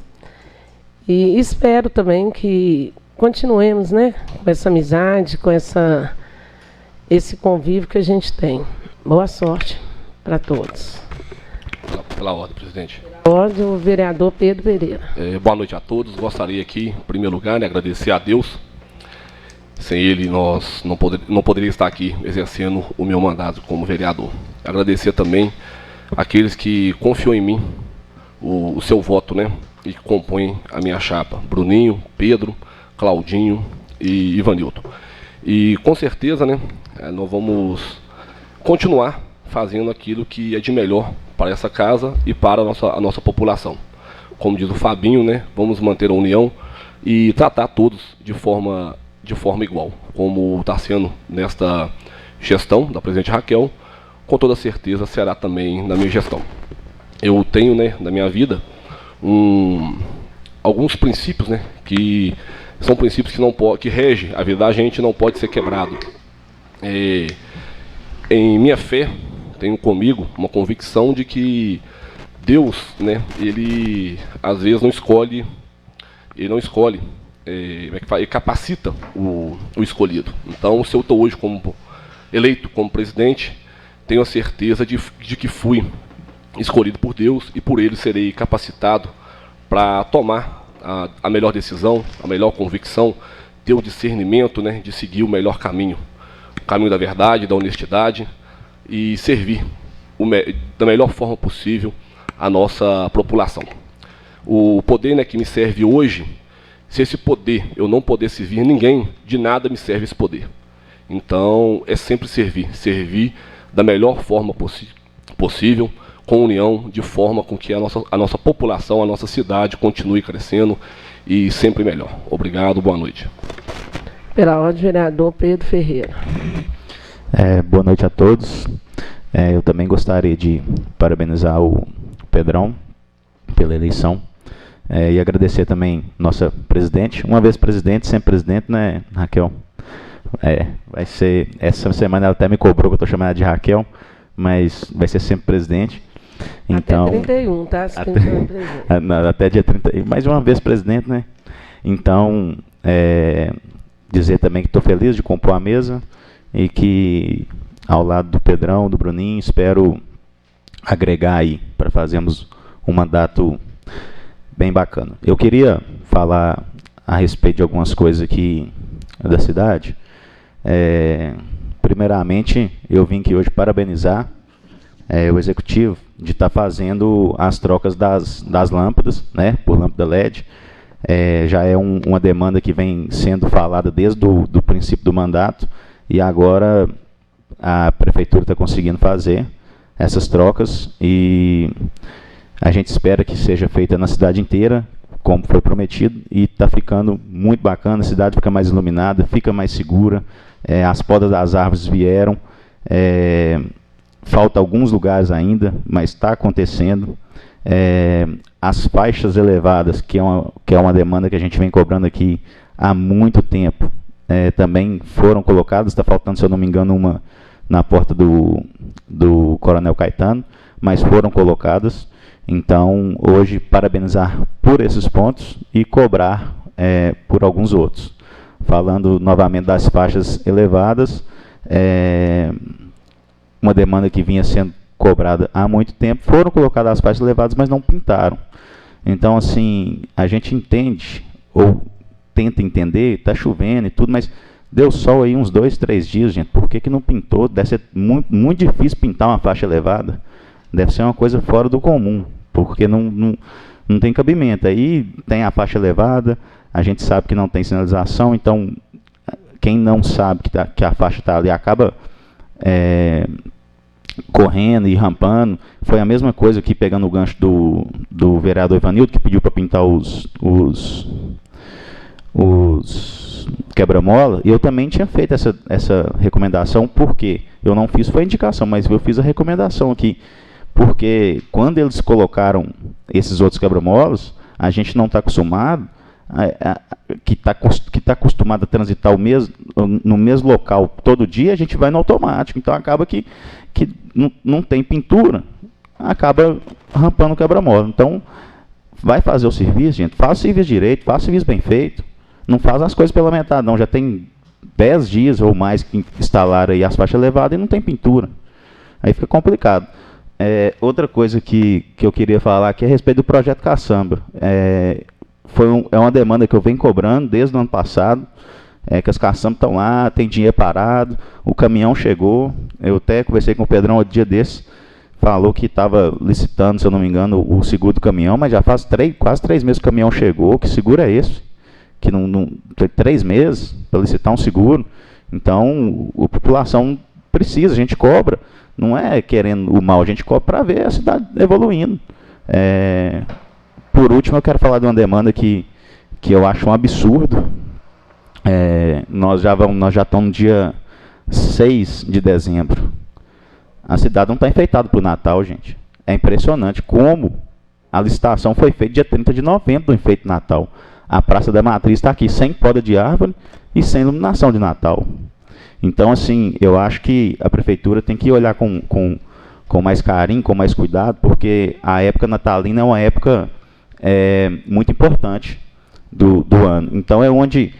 E espero também que continuemos, né, com essa amizade, com esse convívio que a gente tem. Boa sorte para todos. Pela ordem, presidente. Ordem, o vereador Pedro Pereira. Boa noite a todos. Gostaria aqui, em primeiro lugar, agradecer a Deus. Sem Ele, nós não poderia estar aqui exercendo o meu mandato como vereador. Agradecer também àqueles que confiam em mim, o seu voto, né, e que compõem a minha chapa. Bruninho, Pedro, Claudinho e Ivanilton. E com certeza, né, nós vamos continuar fazendo aquilo que é de melhor para essa casa e para a nossa população. Como diz o Fabinho, né, vamos manter a união e tratar todos de forma igual, como está sendo nesta gestão da presidente Raquel, com toda certeza será também na minha gestão. Eu tenho, né, na minha vida alguns princípios, né, que são princípios que regem a vida da gente, não pode ser quebrado. Em minha fé, tenho comigo uma convicção de que Deus, né, ele às vezes não escolhe, ele capacita o escolhido. Então, se eu estou hoje eleito como presidente, tenho a certeza de que fui escolhido por Deus e por Ele serei capacitado para tomar a melhor decisão, a melhor convicção, ter o discernimento, né, de seguir o melhor caminho, o caminho da verdade, da honestidade e servir da melhor forma possível a nossa população. O poder, né, que me serve hoje, se esse poder eu não poder servir ninguém, de nada me serve esse poder. Então, é sempre servir da melhor forma possível, com união, de forma com que a nossa população, a nossa cidade continue crescendo e sempre melhor. Obrigado, boa noite. Pela ordem, vereador Pedro Ferreira. Boa noite a todos. Eu também gostaria de parabenizar o Pedrão pela eleição e agradecer também nossa presidente. Uma vez presidente, sempre presidente, né, Raquel? Vai ser, essa semana ela até me cobrou que eu estou chamando ela de Raquel, mas vai ser sempre presidente. Então, até 31, tá? Até dia 30, mais uma vez presidente, né? Então, dizer também que estou feliz de compor a mesa e que, ao lado do Pedrão, do Bruninho, espero agregar aí para fazermos um mandato bem bacana. Eu queria falar a respeito de algumas coisas aqui da cidade. Primeiramente, eu vim aqui hoje parabenizar o executivo de estar fazendo as trocas das lâmpadas, né, por lâmpada LED. Já é uma demanda que vem sendo falada desde o princípio do mandato e agora a prefeitura está conseguindo fazer essas trocas e a gente espera que seja feita na cidade inteira, como foi prometido, e está ficando muito bacana, a cidade fica mais iluminada, fica mais segura, as podas das árvores vieram, falta alguns lugares ainda, mas está acontecendo. As faixas elevadas, que é uma demanda que a gente vem cobrando aqui há muito tempo, também foram colocadas, está faltando, se eu não me engano, uma na porta do Coronel Caetano, mas foram colocadas. Então, hoje, parabenizar por esses pontos e cobrar por alguns outros. Falando novamente das faixas elevadas, uma demanda que vinha sendo cobrada há muito tempo, foram colocadas as faixas elevadas, mas não pintaram. Então, assim, a gente entende, ou tenta entender, está chovendo e tudo, mas deu sol aí uns 2, 3 dias, gente, por que não pintou? Deve ser muito, muito difícil pintar uma faixa elevada, deve ser uma coisa fora do comum, porque não tem cabimento. Aí tem a faixa elevada, a gente sabe que não tem sinalização, então quem não sabe que a faixa está ali acaba correndo e rampando. Foi a mesma coisa aqui, pegando o gancho do vereador Ivanildo, que pediu para pintar os quebra-mola. Eu também tinha feito essa recomendação, porque eu não fiz, foi indicação, mas eu fiz a recomendação aqui, porque quando eles colocaram esses outros quebra-molas, a gente não está acostumado, que está acostumado a transitar no mesmo local todo dia, a gente vai no automático. Então acaba que não tem pintura, acaba rampando o quebra-mola. Então, vai fazer o serviço, gente, faça o serviço direito, faça o serviço bem feito, não faz as coisas pela metade, não. Já tem 10 dias ou mais que instalaram aí as faixas elevadas e não tem pintura. Aí fica complicado. Outra coisa que eu queria falar aqui é a respeito do projeto Caçamba. É uma demanda que eu venho cobrando desde o ano passado, que as caçambas estão lá, tem dinheiro parado, o caminhão chegou. Eu até conversei com o Pedrão outro dia desse, falou que estava licitando, se eu não me engano, o seguro do caminhão, mas já faz quase 3 meses que o caminhão chegou. Que seguro é esse? Que não tem 3 meses para licitar um seguro. Então, a população precisa, a gente cobra, não é querendo o mal, a gente cobra para ver a cidade evoluindo. Por último, eu quero falar de uma demanda que eu acho um absurdo. Nós já estamos no dia 6 de dezembro. A cidade não está enfeitada para o Natal, gente. É impressionante como a licitação foi feita dia 30 de novembro do enfeite de Natal. A Praça da Matriz está aqui sem poda de árvore e sem iluminação de Natal. Então, assim, eu acho que a prefeitura tem que olhar com mais carinho, com mais cuidado, porque a época natalina é uma época muito importante do ano. Então, é onde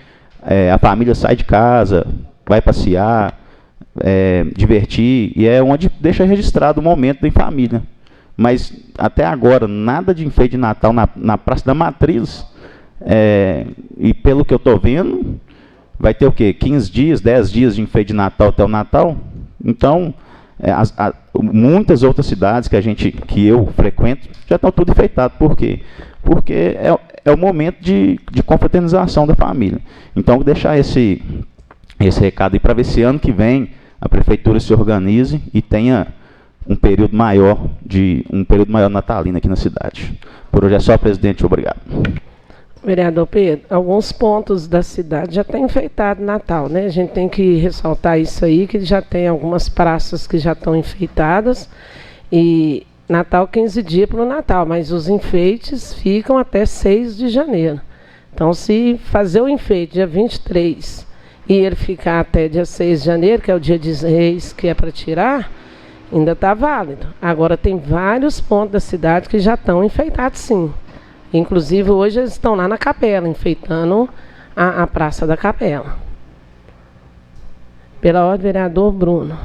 a família sai de casa, vai passear, divertir, e é onde deixa registrado o momento em família. Mas, até agora, nada de enfeite de Natal na Praça da Matriz. E pelo que eu estou vendo, vai ter o quê? 15 dias, 10 dias de enfeite de Natal até o Natal? Então, muitas outras cidades que eu frequento já estão tudo enfeitado. Por quê? Porque é o momento de confraternização da família. Então, vou deixar esse recado aí para ver se ano que vem a prefeitura se organize e tenha um período maior natalino aqui na cidade. Por hoje é só, presidente. Obrigado. Vereador Pedro, alguns pontos da cidade já tem enfeitado Natal, né? A gente tem que ressaltar isso aí, que já tem algumas praças que já estão enfeitadas. E Natal, 15 dias para o Natal, mas os enfeites ficam até 6 de janeiro. Então, se fazer o enfeite dia 23 e ele ficar até dia 6 de janeiro, que é o dia de Reis, que é para tirar, ainda está válido. Agora, tem vários pontos da cidade que já estão enfeitados, sim. Inclusive, hoje eles estão lá na capela, enfeitando a Praça da Capela. Pela ordem, vereador Bruno.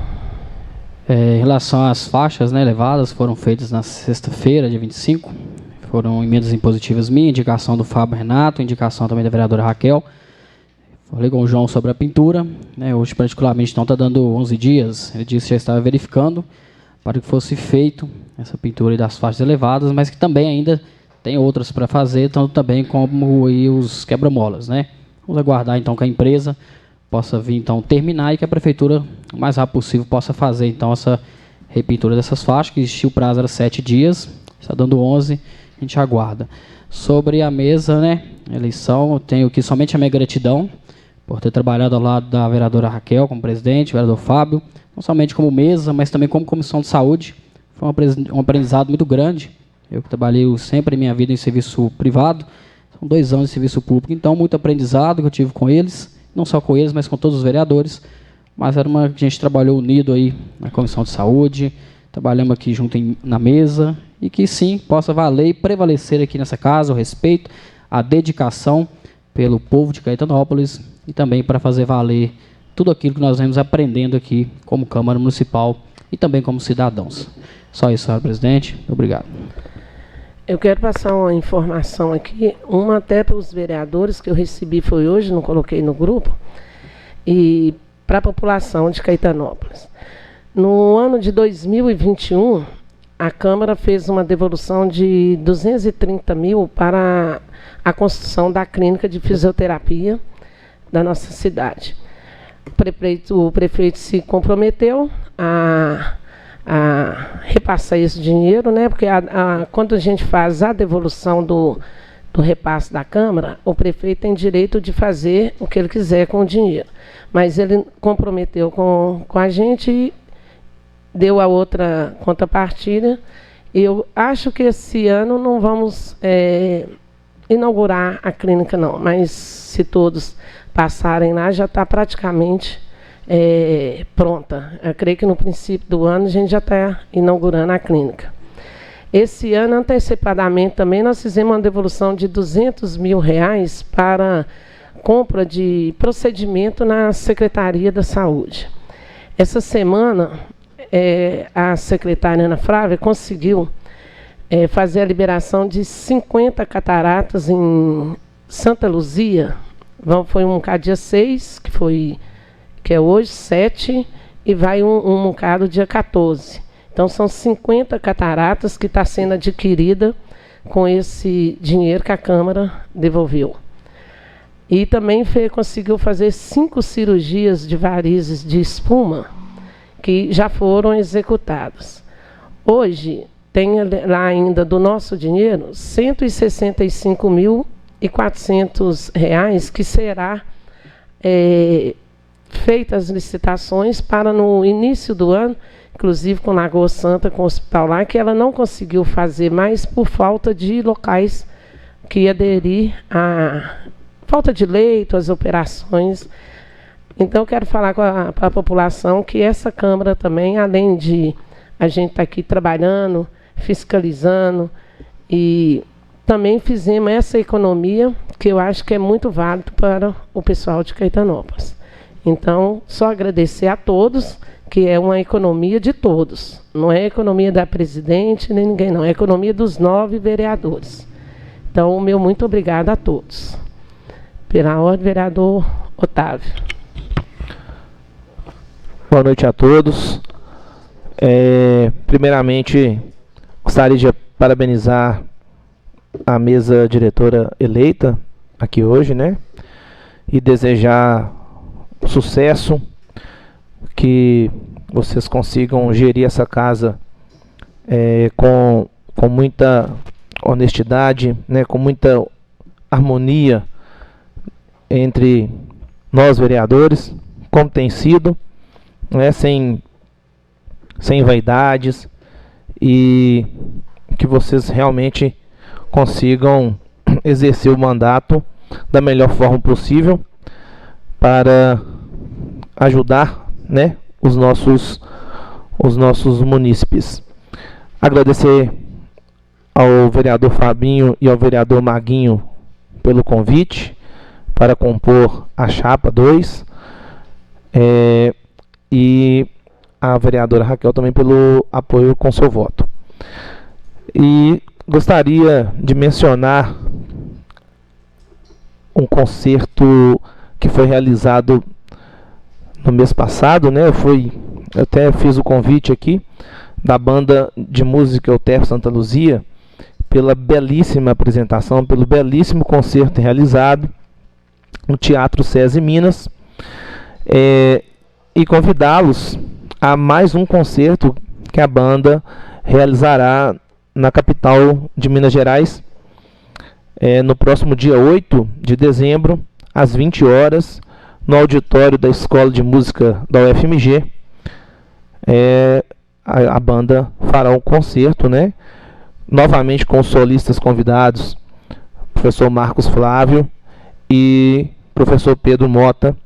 Em relação às faixas, né, elevadas, foram feitas na sexta-feira, dia 25. Foram emendas impositivas minha, indicação do Fábio Renato, indicação também da vereadora Raquel. Falei com o João sobre a pintura, né, hoje particularmente não está dando 11 dias, ele disse que já estava verificando para que fosse feito essa pintura das faixas elevadas, mas que também ainda tem outras para fazer, tanto também como aí os quebra-molas, né? Vamos aguardar então que a empresa possa vir então terminar e que a prefeitura, o mais rápido possível, possa fazer então essa repintura dessas faixas, que existia o prazo era 7 dias, está dando 11, a gente aguarda. Sobre a mesa, né, eleição, eu tenho aqui somente a minha gratidão por ter trabalhado ao lado da vereadora Raquel como presidente, vereador Fábio, não somente como mesa, mas também como comissão de saúde. Foi um aprendizado muito grande. Eu que trabalhei sempre em minha vida em serviço privado, são 2 anos de serviço público, então muito aprendizado que eu tive com eles, não só com eles, mas com todos os vereadores, mas a gente trabalhou unido aí na Comissão de Saúde, trabalhamos aqui junto na mesa e que sim, possa valer e prevalecer aqui nessa casa o respeito, a dedicação pelo povo de Caetanópolis e também para fazer valer tudo aquilo que nós vamos aprendendo aqui como Câmara Municipal e também como cidadãos. Só isso, senhor presidente. Obrigado. Eu quero passar uma informação aqui, uma até para os vereadores, que eu recebi foi hoje, não coloquei no grupo, e para a população de Caetanópolis. No ano de 2021, a Câmara fez uma devolução de 230 mil para a construção da clínica de fisioterapia da nossa cidade. O prefeito se comprometeu a repassar esse dinheiro, né? Porque quando a gente faz a devolução do repasse da Câmara, o prefeito tem direito de fazer o que ele quiser com o dinheiro. Mas ele comprometeu com a gente e deu a outra contrapartida. Eu acho que esse ano não vamos inaugurar a clínica, não. Mas se todos passarem lá, já está praticamente pronta. Eu creio que no princípio do ano a gente já está inaugurando a clínica. Esse ano, antecipadamente, também nós fizemos uma devolução de R$200 mil para compra de procedimento na Secretaria da Saúde. Essa semana, a secretária Ana Flávia conseguiu fazer a liberação de 50 cataratas em Santa Luzia. Foi um dia 6, que é hoje, 7, e vai um bocado dia 14. Então, são 50 cataratas que está sendo adquirida com esse dinheiro que a Câmara devolveu. E também conseguiu fazer 5 cirurgias de varizes de espuma, que já foram executadas. Hoje, tem lá ainda do nosso dinheiro, R$ 165.400, que será feitas as licitações para no início do ano, inclusive com Lagoa Santa, com o hospital lá, que ela não conseguiu fazer mais por falta de locais que aderir a falta de leito, as operações. Então, eu quero falar com a população que essa Câmara também, além de a gente estar aqui trabalhando, fiscalizando, e também fizemos essa economia, que eu acho que é muito válido para o pessoal de Caetanópolis. Então, só agradecer a todos, que é uma economia de todos. Não é economia da presidente, nem ninguém, não. É economia dos 9 vereadores. Então, o meu muito obrigado a todos. Pela ordem, vereador Otávio. Boa noite a todos. Primeiramente, gostaria de parabenizar a mesa diretora eleita aqui hoje, né? E desejar sucesso, que vocês consigam gerir essa casa com muita honestidade, né? Com muita harmonia entre nós vereadores, como tem sido, né? Sem vaidades, e que vocês realmente consigam exercer o mandato da melhor forma possível para ajudar, né, os nossos munícipes. Agradecer ao vereador Fabinho e ao vereador Maguinho pelo convite para compor a chapa 2, e a vereadora Raquel também pelo apoio com seu voto. E gostaria de mencionar um concerto que foi realizado no mês passado, né? Eu até fiz o convite aqui da banda de música Euterpe Santa Luzia, pela belíssima apresentação, pelo belíssimo concerto realizado no Teatro SESI Minas, e convidá-los a mais um concerto que a banda realizará na capital de Minas Gerais, no próximo dia 8 de dezembro, às 20 horas, no auditório da Escola de Música da UFMG. A banda fará um concerto, né? Novamente com os solistas convidados, professor Marcos Flávio e professor Pedro Mota,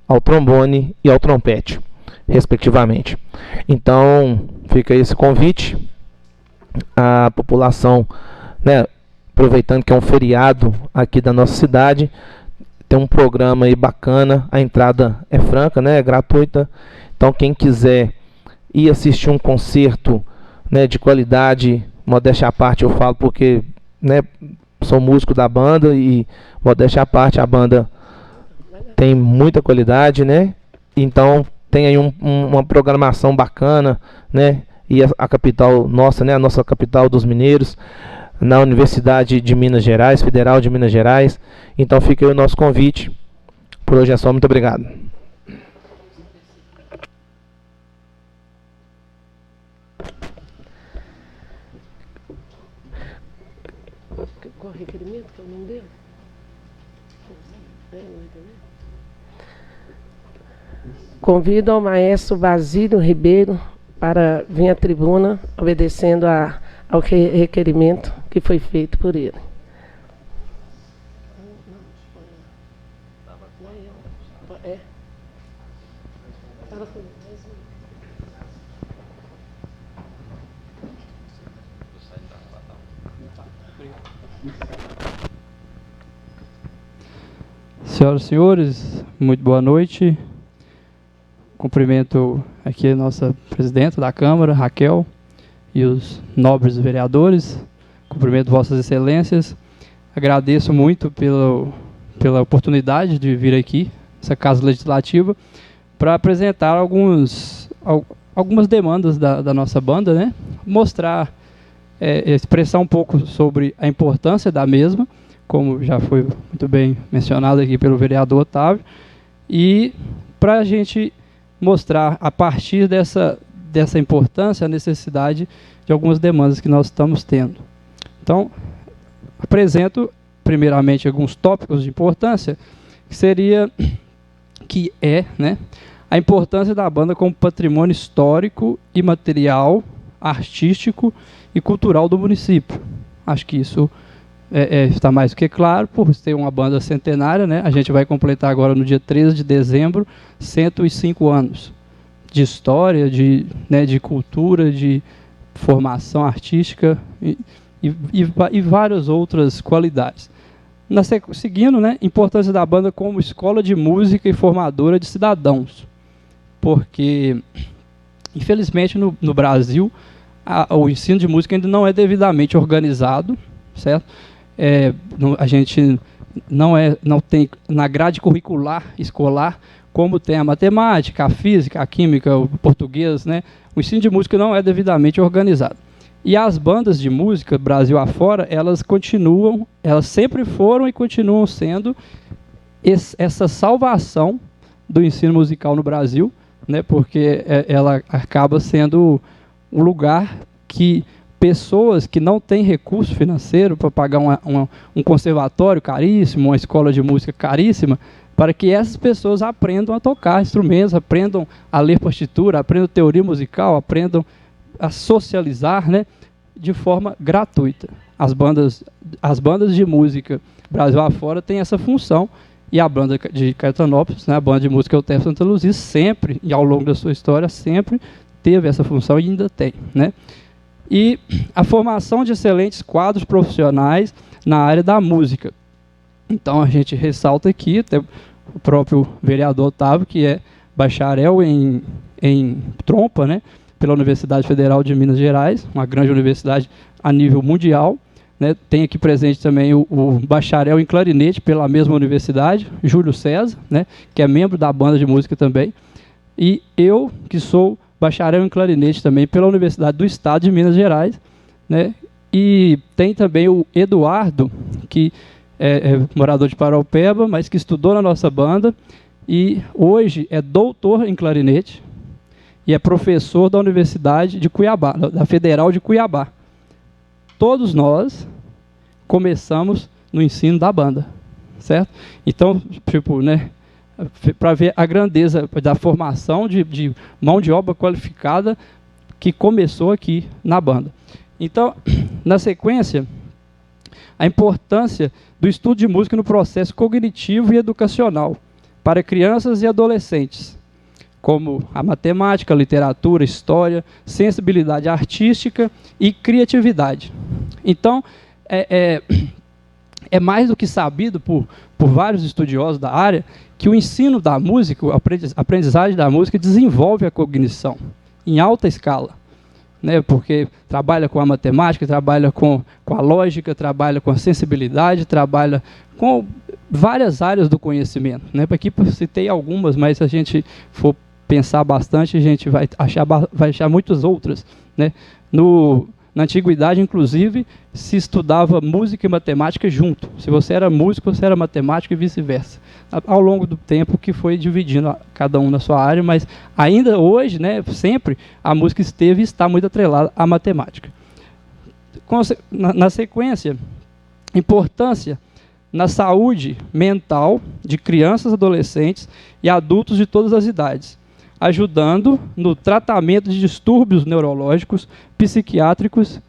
ao trombone e ao trompete. respectivamente. Então, fica esse convite à população, né, aproveitando que é um feriado aqui da nossa cidade, tem um programa aí bacana, a entrada é franca, né, é gratuita. Então, quem quiser ir assistir um concerto, né, de qualidade, modéstia à parte eu falo porque, né, sou músico da banda e modéstia à parte a banda tem muita qualidade, né? Então tem aí uma programação bacana, né? E a capital nossa, né? A nossa capital dos mineiros, na Universidade de Minas Gerais, Federal de Minas Gerais. Então fica aí o nosso convite. Por hoje é só, muito obrigado. Qual requerimento que eu não deu? Convido ao maestro Basílio Ribeiro para vir à tribuna, obedecendo ao requerimento que foi feito por ele. Senhoras e senhores, muito boa noite. Cumprimento aqui a nossa presidenta da Câmara, Raquel, e os nobres vereadores. Cumprimento Vossas Excelências. Agradeço muito pela oportunidade de vir aqui, essa Casa Legislativa, para apresentar algumas demandas da nossa banda, né? Mostrar, expressar um pouco sobre a importância da mesma, como já foi muito bem mencionado aqui pelo vereador Otávio, e para a gente mostrar, a partir dessa importância, a necessidade de algumas demandas que nós estamos tendo. Então, apresento primeiramente alguns tópicos de importância, que é, né, a importância da banda como patrimônio histórico, imaterial, artístico e cultural do município. Acho que isso está mais do que claro, por ter uma banda centenária, né? A gente vai completar agora no dia 13 de dezembro 105 anos de história, de cultura, de formação artística e várias outras qualidades. Seguindo, né, importância da banda como escola de música e formadora de cidadãos, porque infelizmente no Brasil o ensino de música ainda não é devidamente organizado, certo? A gente não tem na grade curricular escolar como tem a matemática, a física, a química, o português, né? O ensino de música não é devidamente organizado. E as bandas de música, Brasil afora, elas sempre foram e continuam sendo essa salvação do ensino musical no Brasil, né? Porque ela acaba sendo um lugar que pessoas que não têm recurso financeiro para pagar um conservatório caríssimo, uma escola de música caríssima, para que essas pessoas aprendam a tocar instrumentos, aprendam a ler partitura, aprendam teoria musical, aprendam a socializar, né, de forma gratuita. As bandas de música Brasil afora têm essa função, e a banda de Caetanópolis, né, a banda de música Euterpe Santa Luzia, sempre, e ao longo da sua história, sempre teve essa função e ainda tem, né? E a formação de excelentes quadros profissionais na área da música. Então a gente ressalta aqui, até o próprio vereador Otávio, que é bacharel em trompa, né, pela Universidade Federal de Minas Gerais, uma grande universidade a nível mundial, né. Tem aqui presente também o bacharel em clarinete pela mesma universidade, Júlio César, né, que é membro da banda de música também, e eu, que sou bacharel em clarinete também pela Universidade do Estado de Minas Gerais, né? E tem também o Eduardo, que é morador de Paraupeba, mas que estudou na nossa banda e hoje é doutor em clarinete e é professor da Universidade de Cuiabá, da Federal de Cuiabá. Todos nós começamos no ensino da banda, certo? Então, tipo, né, para ver a grandeza da formação de mão de obra qualificada que começou aqui na banda. Então, na sequência, a importância do estudo de música no processo cognitivo e educacional para crianças e adolescentes, como a matemática, a literatura, a história, sensibilidade artística e criatividade. Então, é mais do que sabido por vários estudiosos da área que o ensino da música, a aprendizagem da música desenvolve a cognição em alta escala, né? Porque trabalha com a matemática, trabalha com a lógica, trabalha com a sensibilidade, trabalha com várias áreas do conhecimento, né? Aqui eu citei algumas, mas se a gente for pensar bastante, a gente vai achar muitas outras, né? Na antiguidade, inclusive, se estudava música e matemática junto. Se você era músico, você era matemático e vice-versa. Ao longo do tempo que foi dividindo cada um na sua área, mas ainda hoje, né, sempre, a música esteve e está muito atrelada à matemática. Na sequência, importância na saúde mental de crianças, adolescentes e adultos de todas as idades, ajudando no tratamento de distúrbios neurológicos, psiquiátricos,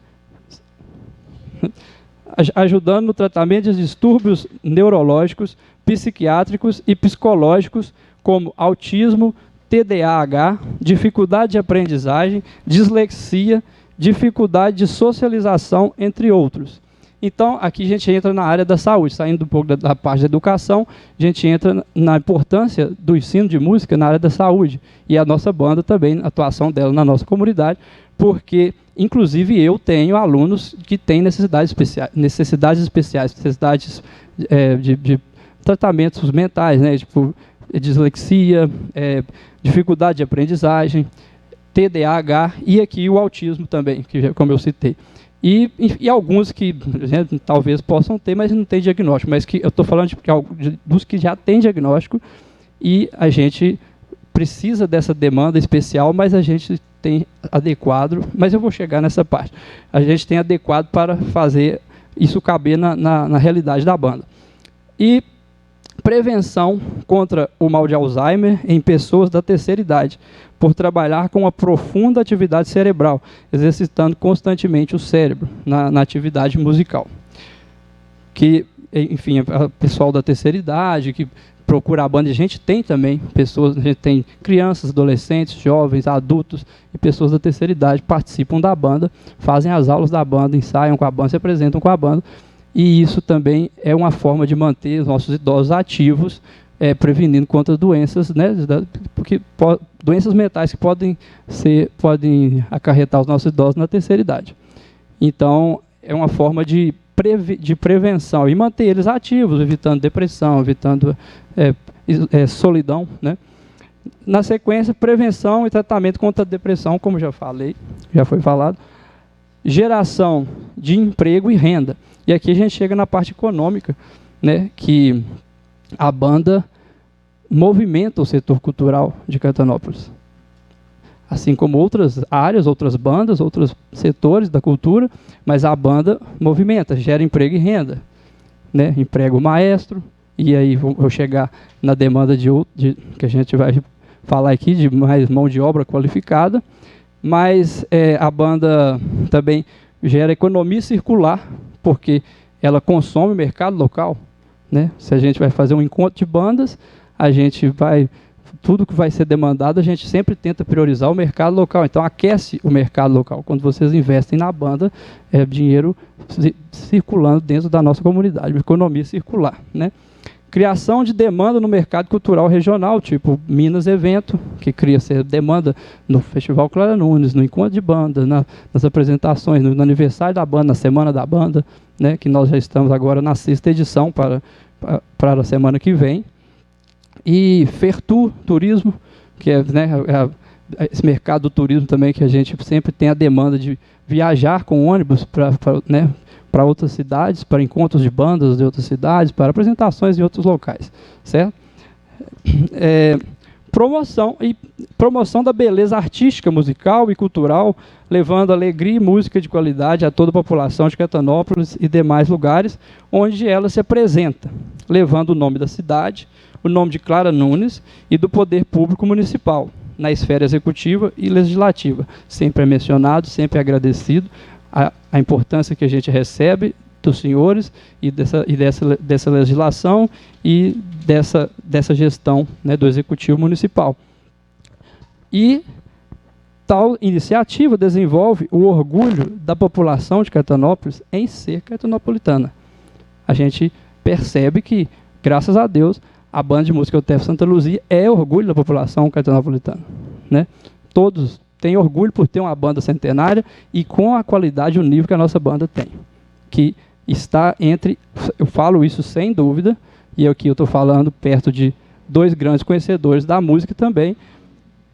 e psicológicos, como autismo, TDAH, dificuldade de aprendizagem, dislexia, dificuldade de socialização, entre outros. Então, aqui a gente entra na área da saúde, saindo um pouco da parte da educação, a gente entra na importância do ensino de música na área da saúde. E a nossa banda também, a atuação dela na nossa comunidade, porque, inclusive, eu tenho alunos que têm necessidades especiais, de tratamentos mentais, né, tipo dislexia, dificuldade de aprendizagem, TDAH e aqui o autismo também, que como eu citei. E alguns que, né, talvez possam ter, mas não tem diagnóstico. Mas que eu estou falando dos que já têm diagnóstico e a gente precisa dessa demanda especial, mas a gente tem adequado, mas eu vou chegar nessa parte. A gente tem adequado para fazer isso caber na realidade da banda. E prevenção contra o mal de Alzheimer em pessoas da terceira idade, por trabalhar com uma profunda atividade cerebral, exercitando constantemente o cérebro na atividade musical. Que, enfim, o pessoal da terceira idade, que procura a banda, a gente tem também pessoas, a gente tem crianças, adolescentes, jovens, adultos e pessoas da terceira idade participam da banda, fazem as aulas da banda, ensaiam com a banda, se apresentam com a banda, e isso também é uma forma de manter os nossos idosos ativos, prevenindo contra doenças, né, porque doenças mentais que podem acarretar os nossos idosos na terceira idade. Então, é uma forma de prevenção e manter eles ativos, evitando depressão, evitando solidão, né? Na sequência, prevenção e tratamento contra a depressão, como já foi falado, geração de emprego e renda. E aqui a gente chega na parte econômica, né, que a banda movimenta o setor cultural de Caetanópolis. Assim como outras áreas, outras bandas, outros setores da cultura, mas a banda movimenta, gera emprego e renda, né? Emprega o maestro, e aí vou chegar na demanda que a gente vai falar aqui, de mais mão de obra qualificada, mas a banda também gera economia circular, porque ela consome o mercado local, né? Se a gente vai fazer um encontro de bandas, tudo que vai ser demandado, a gente sempre tenta priorizar o mercado local. Então, aquece o mercado local. Quando vocês investem na banda, é dinheiro circulando dentro da nossa comunidade, economia circular, né? Criação de demanda no mercado cultural regional, tipo Minas Evento, que cria essa demanda no Festival Clara Nunes, no encontro de banda, nas apresentações, no aniversário da banda, na semana da banda, né, que nós já estamos agora na 6ª edição para a semana que vem. E Fertur Turismo, que é, né, esse mercado do turismo também, que a gente sempre tem a demanda de viajar com ônibus para outras cidades, para encontros de bandas de outras cidades, para apresentações em outros locais, certo? Promoção da beleza artística, musical e cultural, levando alegria e música de qualidade a toda a população de Caetanópolis e demais lugares onde ela se apresenta, levando o nome da cidade, o nome de Clara Nunes e do poder público municipal, na esfera executiva e legislativa. Sempre é mencionado, sempre é agradecido a importância que a gente recebe dos senhores e dessa legislação e dessa gestão, né, do executivo municipal. E tal iniciativa desenvolve o orgulho da população de Caetanópolis em ser caetanopolitana. A gente percebe que, graças a Deus, a banda de música UTF Santa Luzia é orgulho da população caetanopolitana, né? Todos têm orgulho por ter uma banda centenária e com a qualidade e o nível que a nossa banda tem, que está entre, eu falo isso sem dúvida, e aqui eu estou falando perto de dois grandes conhecedores da música também,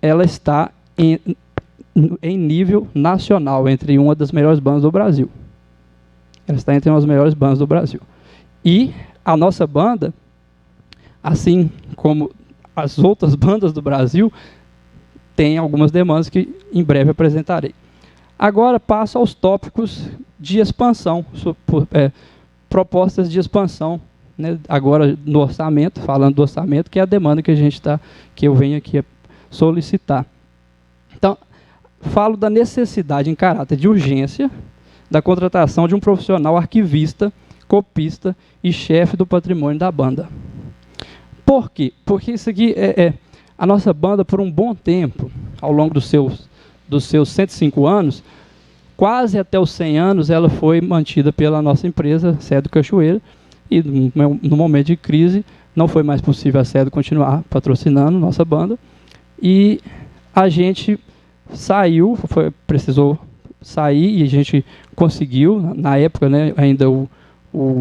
ela está em nível nacional, entre uma das melhores bandas do Brasil. Ela está entre as melhores bandas do Brasil. E a nossa banda, assim como as outras bandas do Brasil, tem algumas demandas que em breve apresentarei. Agora passo aos tópicos de expansão, propostas de expansão, né, agora no orçamento, falando do orçamento, que é a demanda que que eu venho aqui solicitar. Então, falo da necessidade em caráter de urgência da contratação de um profissional arquivista, copista e chefe do patrimônio da banda. Por quê? Porque isso aqui a nossa banda, por um bom tempo, ao longo dos seus 105 anos, quase até os 100 anos, ela foi mantida pela nossa empresa, Cedo Cachoeira, e no momento de crise não foi mais possível a Cedo continuar patrocinando nossa banda, e a gente saiu, precisou sair, e a gente conseguiu, na época, né, ainda o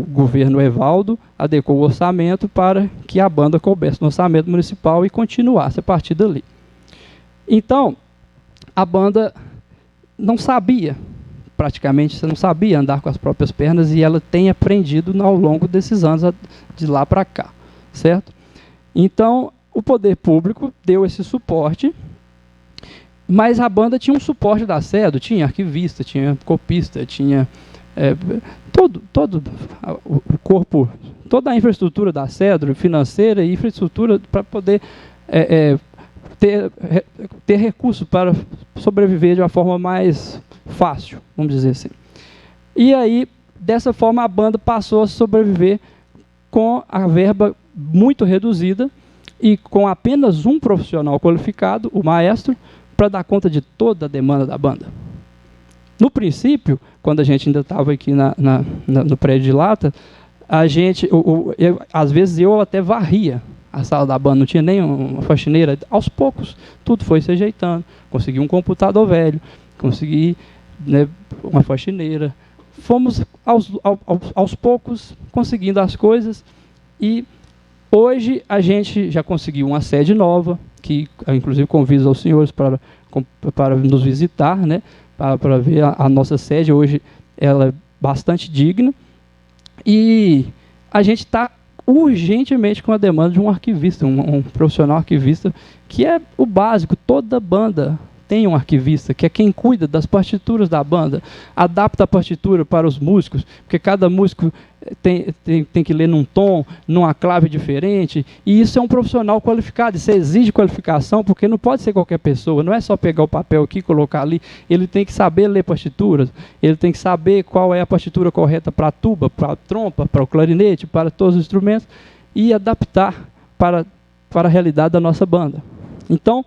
governo Evaldo adequou o orçamento para que a banda coubesse no orçamento municipal e continuasse a partir dali. Então, a banda não sabia, praticamente, você não sabia andar com as próprias pernas, e ela tem aprendido ao longo desses anos, de lá para cá, certo? Então, o poder público deu esse suporte, mas a banda tinha um suporte da Cedo, tinha arquivista, tinha copista, tinha todo o corpo, toda a infraestrutura da Cedro, financeira e infraestrutura para poder ter recursos para sobreviver de uma forma mais fácil, vamos dizer assim. E aí, dessa forma, a banda passou a sobreviver com a verba muito reduzida e com apenas um profissional qualificado, o maestro, para dar conta de toda a demanda da banda. No princípio, quando a gente ainda estava aqui no prédio de lata, às vezes eu até varria a sala da banda, não tinha nem uma faxineira. Aos poucos, tudo foi se ajeitando. Consegui um computador velho, consegui, né, uma faxineira. Fomos aos poucos conseguindo as coisas, e hoje a gente já conseguiu uma sede nova, que inclusive convido aos senhores para nos visitar, né, para ver a nossa sede. Hoje ela é bastante digna, e a gente está urgentemente com a demanda de um arquivista, um profissional arquivista, que é o básico. Toda banda tem um arquivista, que é quem cuida das partituras da banda, adapta a partitura para os músicos, porque cada músico tem que ler num tom, numa clave diferente, e isso é um profissional qualificado. Isso exige qualificação, porque não pode ser qualquer pessoa, não é só pegar o papel aqui e colocar ali. Ele tem que saber ler partituras, ele tem que saber qual é a partitura correta para a tuba, para a trompa, para o clarinete, para todos os instrumentos, e adaptar para a realidade da nossa banda. Então,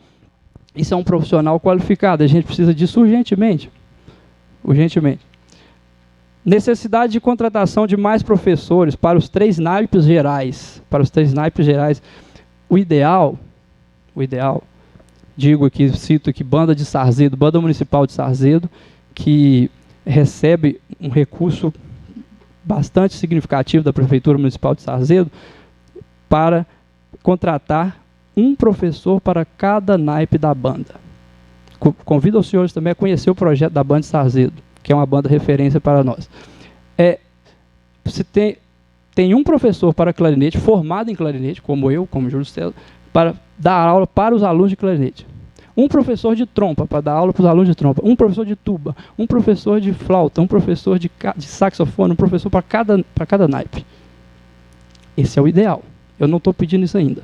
isso é um profissional qualificado, a gente precisa disso urgentemente. Urgentemente. Necessidade de contratação de mais professores para os 3 naipes gerais. Para os 3 naipes gerais. O ideal, digo aqui, cito aqui, Banda de Sarzedo, Banda Municipal de Sarzedo, que recebe um recurso bastante significativo da Prefeitura Municipal de Sarzedo, para contratar um professor para cada naipe da banda. Convido os senhores também a conhecer o projeto da Banda de Sarzedo, que é uma banda referência para nós. Você tem um professor para clarinete, formado em clarinete, como eu, como Júlio César, para dar aula para os alunos de clarinete. Um professor de trompa, para dar aula para os alunos de trompa. Um professor de tuba, um professor de flauta, um professor de saxofone, um professor para cada naipe. Esse é o ideal. Eu não estou pedindo isso ainda.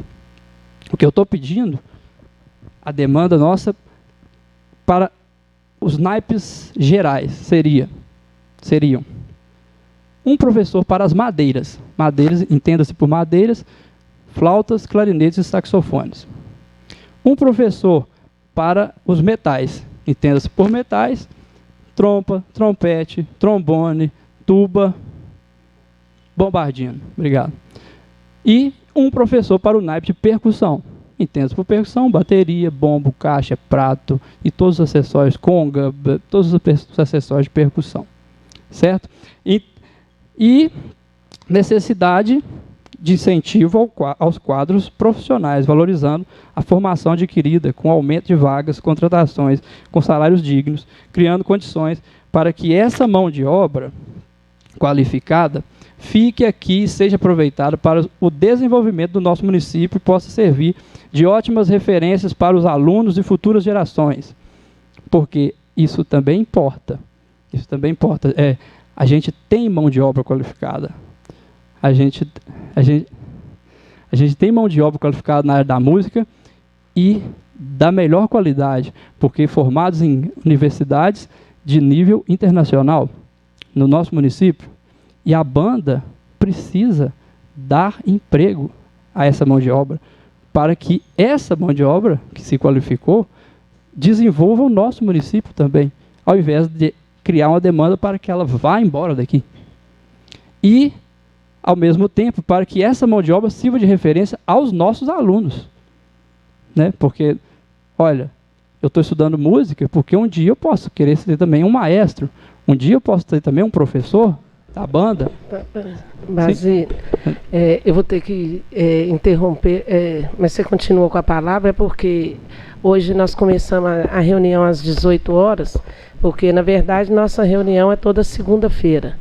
O que eu estou pedindo, a demanda nossa para os naipes gerais seriam um professor para as madeiras. Madeiras, entenda-se por madeiras, flautas, clarinetes e saxofones. Um professor para os metais. Entenda-se por metais: trompa, trompete, trombone, tuba, bombardino. Obrigado. E um professor para o naipe de percussão. Entenda-se por percussão: bateria, bombo, caixa, prato e todos os acessórios, conga, todos os acessórios de percussão. Certo? E necessidade de incentivo aos quadros profissionais, valorizando a formação adquirida com aumento de vagas, contratações, com salários dignos, criando condições para que essa mão de obra qualificada fique aqui e seja aproveitada para o desenvolvimento do nosso município e possa servir de ótimas referências para os alunos e futuras gerações. Porque isso também importa. Isso também importa. A gente tem mão de obra qualificada. A gente tem mão de obra qualificada na área da música e da melhor qualidade, porque formados em universidades de nível internacional no nosso município. E a banda precisa dar emprego a essa mão de obra, para que essa mão de obra que se qualificou desenvolva o nosso município também, ao invés de criar uma demanda para que ela vá embora daqui. E, ao mesmo tempo, para que essa mão de obra sirva de referência aos nossos alunos. Né? Porque, olha, eu estou estudando música porque um dia eu posso querer ser também um maestro, um dia eu posso ser também um professor da banda. Base, eu vou ter que interromper, mas você continua com a palavra, porque hoje nós começamos a reunião às 18 horas, porque, na verdade, nossa reunião é toda segunda-feira,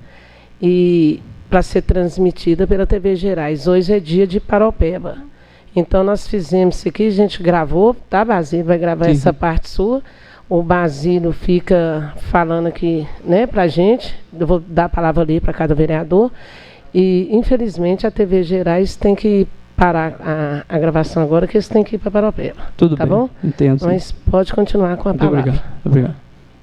e para ser transmitida pela TV Gerais. Hoje é dia de Paropeba. Então, nós fizemos isso aqui, a gente gravou, tá, Basílio? Vai gravar essa parte sua. O Basílio fica falando aqui, né, pra gente. Eu vou dar a palavra ali para cada vereador. E, infelizmente, a TV Gerais tem que parar a gravação agora, que eles têm que ir para Paropeba. Tudo tá bem, bom? Entendo. Mas pode continuar com a palavra. Muito obrigado. Obrigado.